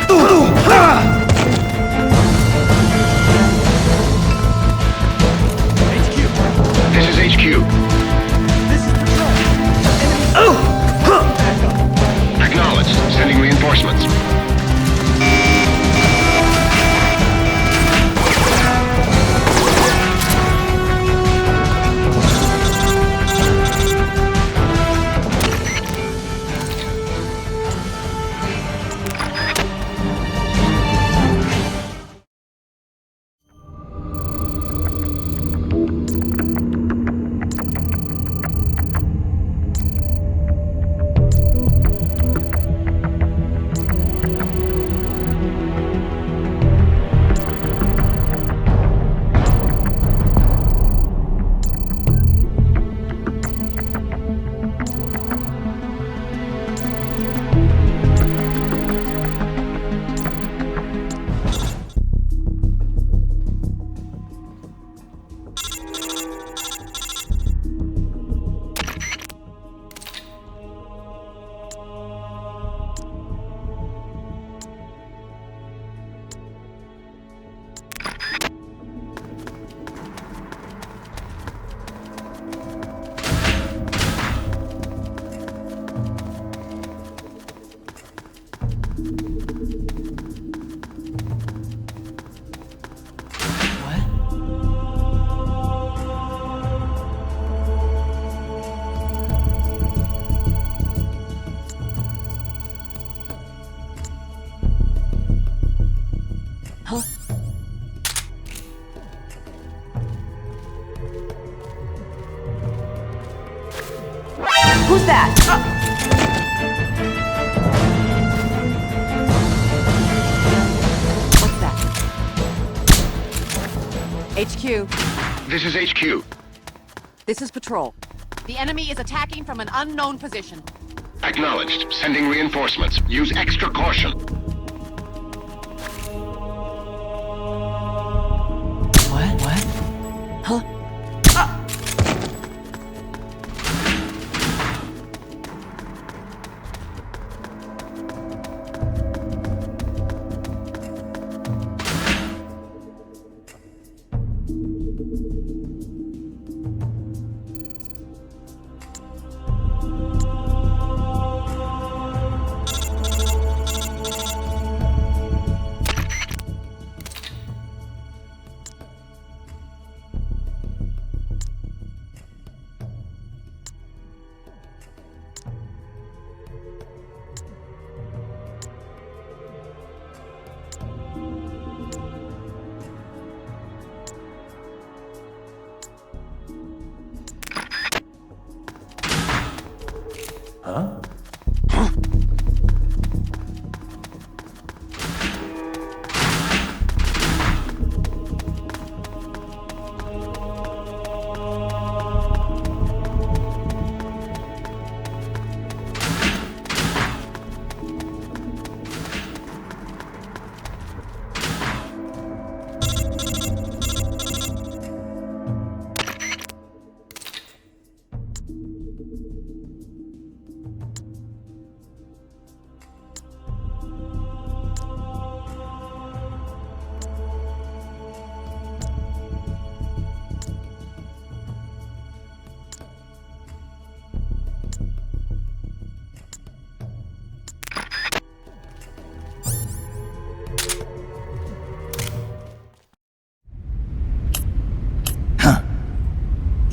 Who's that? What's that? HQ. This is HQ. This is Patrol. The enemy is attacking from an unknown position. Acknowledged. Sending reinforcements. Use extra caution. What? Huh? Huh?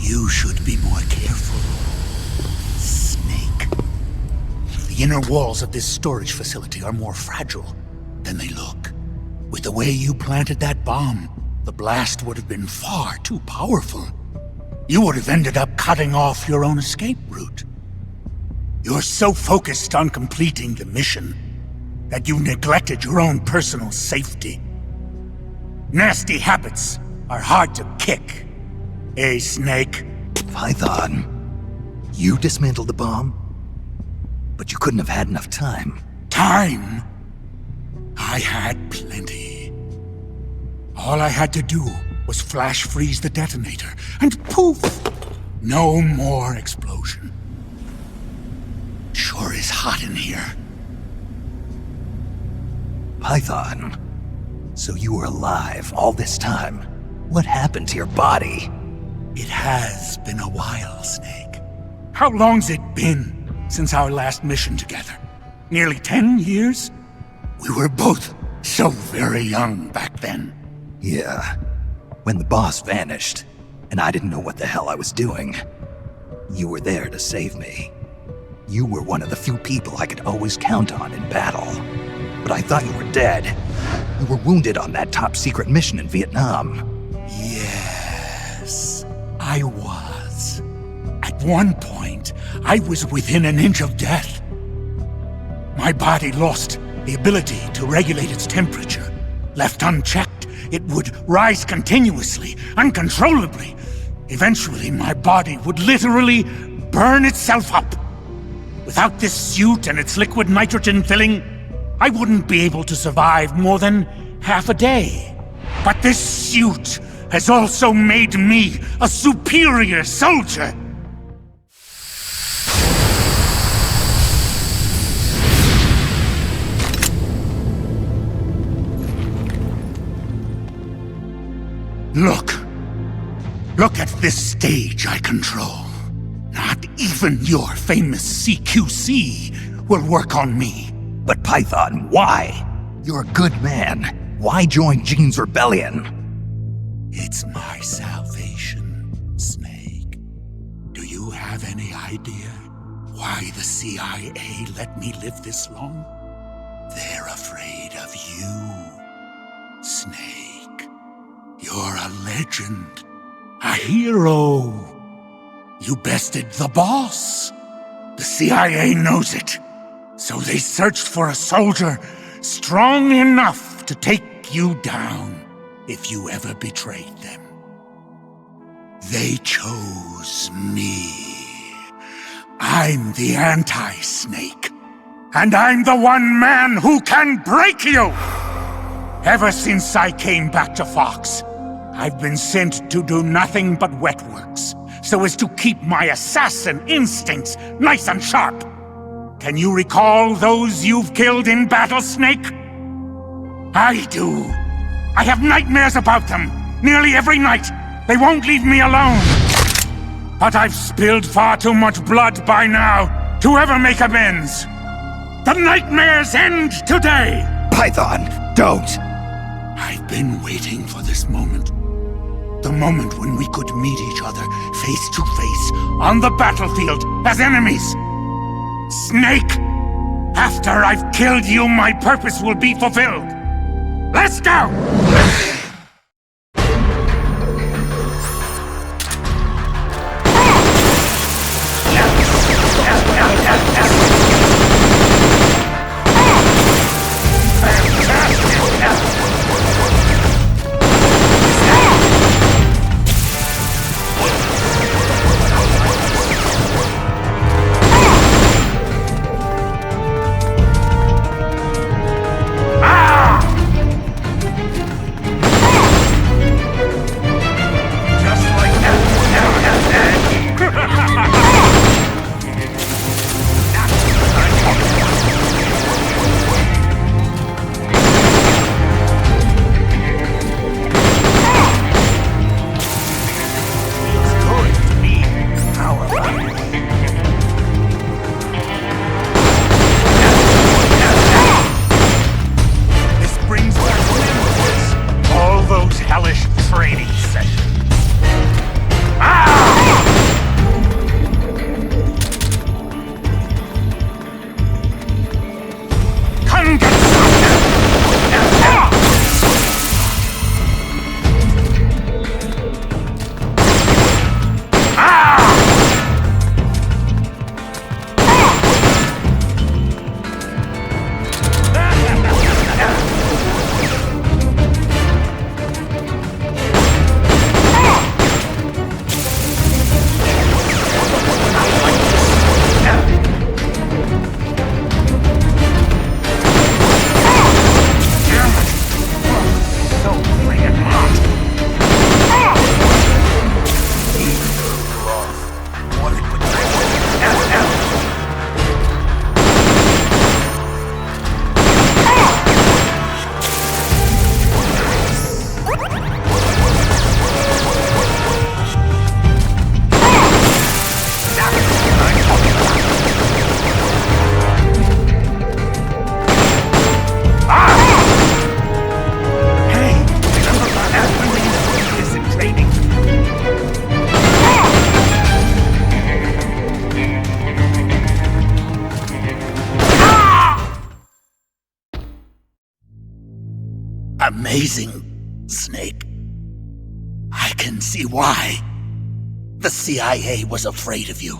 You should be more careful, Snake. The inner walls of this storage facility are more fragile than they look. With the way you planted that bomb, the blast would have been far too powerful. You would have ended up cutting off your own escape route. You're so focused on completing the mission that you neglected your own personal safety. Nasty habits are hard to kick. Hey, Snake. Python, you dismantled the bomb? But you couldn't have had enough time. Time? I had plenty. All I had to do was flash freeze the detonator, and poof! No more explosion. Sure is hot in here. Python, so you were alive all this time. What happened to your body? It has been a while, Snake. How long's it been since our last mission together? Nearly 10 years? We were both so very young back then. Yeah. When the boss vanished, and I didn't know what the hell I was doing, you were there to save me. You were one of the few people I could always count on in battle. But I thought you were dead. You were wounded on that top-secret mission in Vietnam. Yes, I was. At one point, I was within an inch of death. My body lost the ability to regulate its temperature. Left unchecked, it would rise continuously, uncontrollably. Eventually, my body would literally burn itself up. Without this suit and its liquid nitrogen filling, I wouldn't be able to survive more than half a day. But this suit has also made me a superior soldier. Look at this stage I control. Not even your famous CQC will work on me. But Python, why? You're a good man. Why join Gene's rebellion? It's my salvation, Snake. Do you have any idea why the CIA let me live this long? They're afraid of you, Snake. You're a legend. A hero. You bested the boss. The CIA knows it. So they searched for a soldier strong enough to take you down if you ever betrayed them. They chose me. I'm the anti-Snake. And I'm the one man who can break you! Ever since I came back to Fox, I've been sent to do nothing but wet works, so as to keep my assassin instincts nice and sharp. Can you recall those you've killed in battle, Snake? I do. I have nightmares about them, nearly every night. They won't leave me alone. But I've spilled far too much blood by now to ever make amends. The nightmares end today! Python, don't! I've been waiting for this moment. The moment when we could meet each other face to face on the battlefield as enemies. Snake, after I've killed you, my purpose will be fulfilled. Let's go! Amazing, Snake. I can see why the CIA was afraid of you.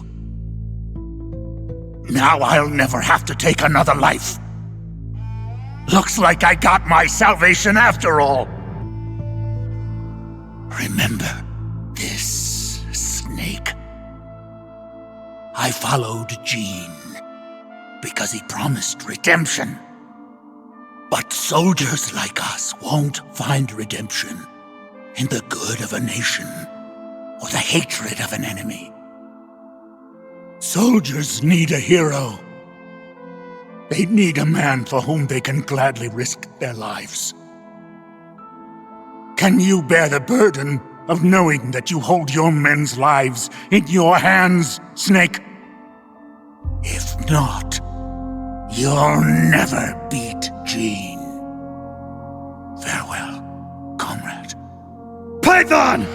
Now I'll never have to take another life. Looks like I got my salvation after all. Remember this, Snake. I followed Gene because he promised redemption. But soldiers like us won't find redemption in the good of a nation or the hatred of an enemy. Soldiers need a hero. They need a man for whom they can gladly risk their lives. Can you bear the burden of knowing that you hold your men's lives in your hands, Snake? If not, you'll never beat Gene. Farewell, comrade. Python!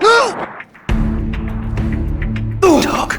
Talk. Talk. Talk.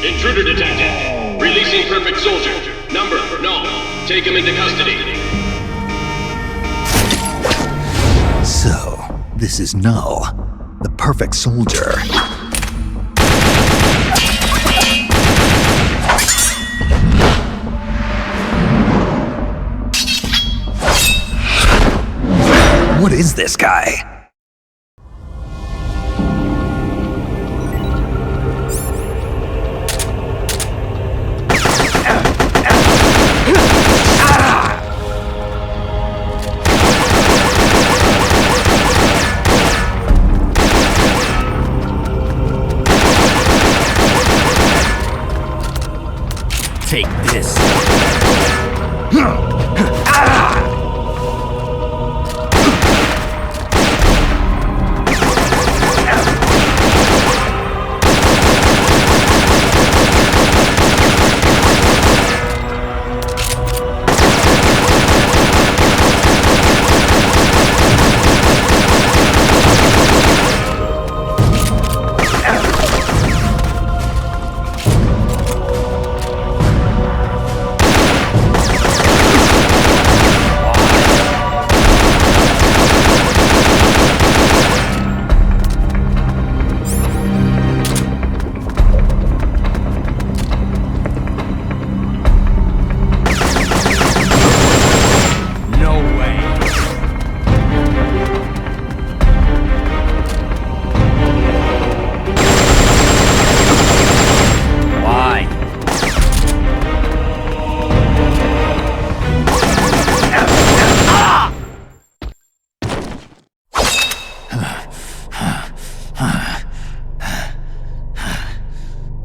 Intruder detected. Releasing Perfect Soldier. Number, no. Take him into custody. So, this is Null, the Perfect Soldier. What is this guy? Take this.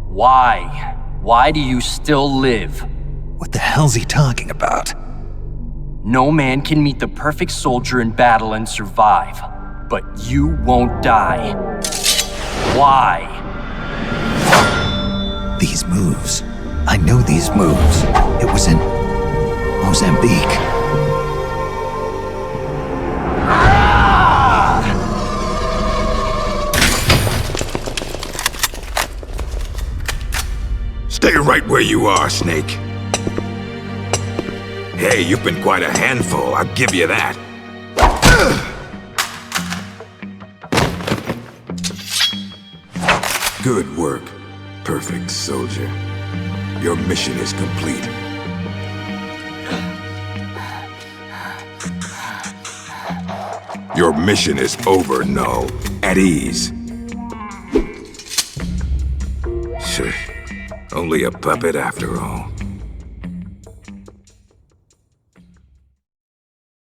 Why? Why do you still live? What the hell's he talking about? No man can meet the perfect soldier in battle and survive, but you won't die. Why? These moves. I know these moves. It was in Mozambique. Stay right where you are, Snake. Hey, you've been quite a handful, I'll give you that. Good work, Perfect Soldier. Your mission is complete. Your mission is over, Null. At ease. Sure. Only a puppet after all.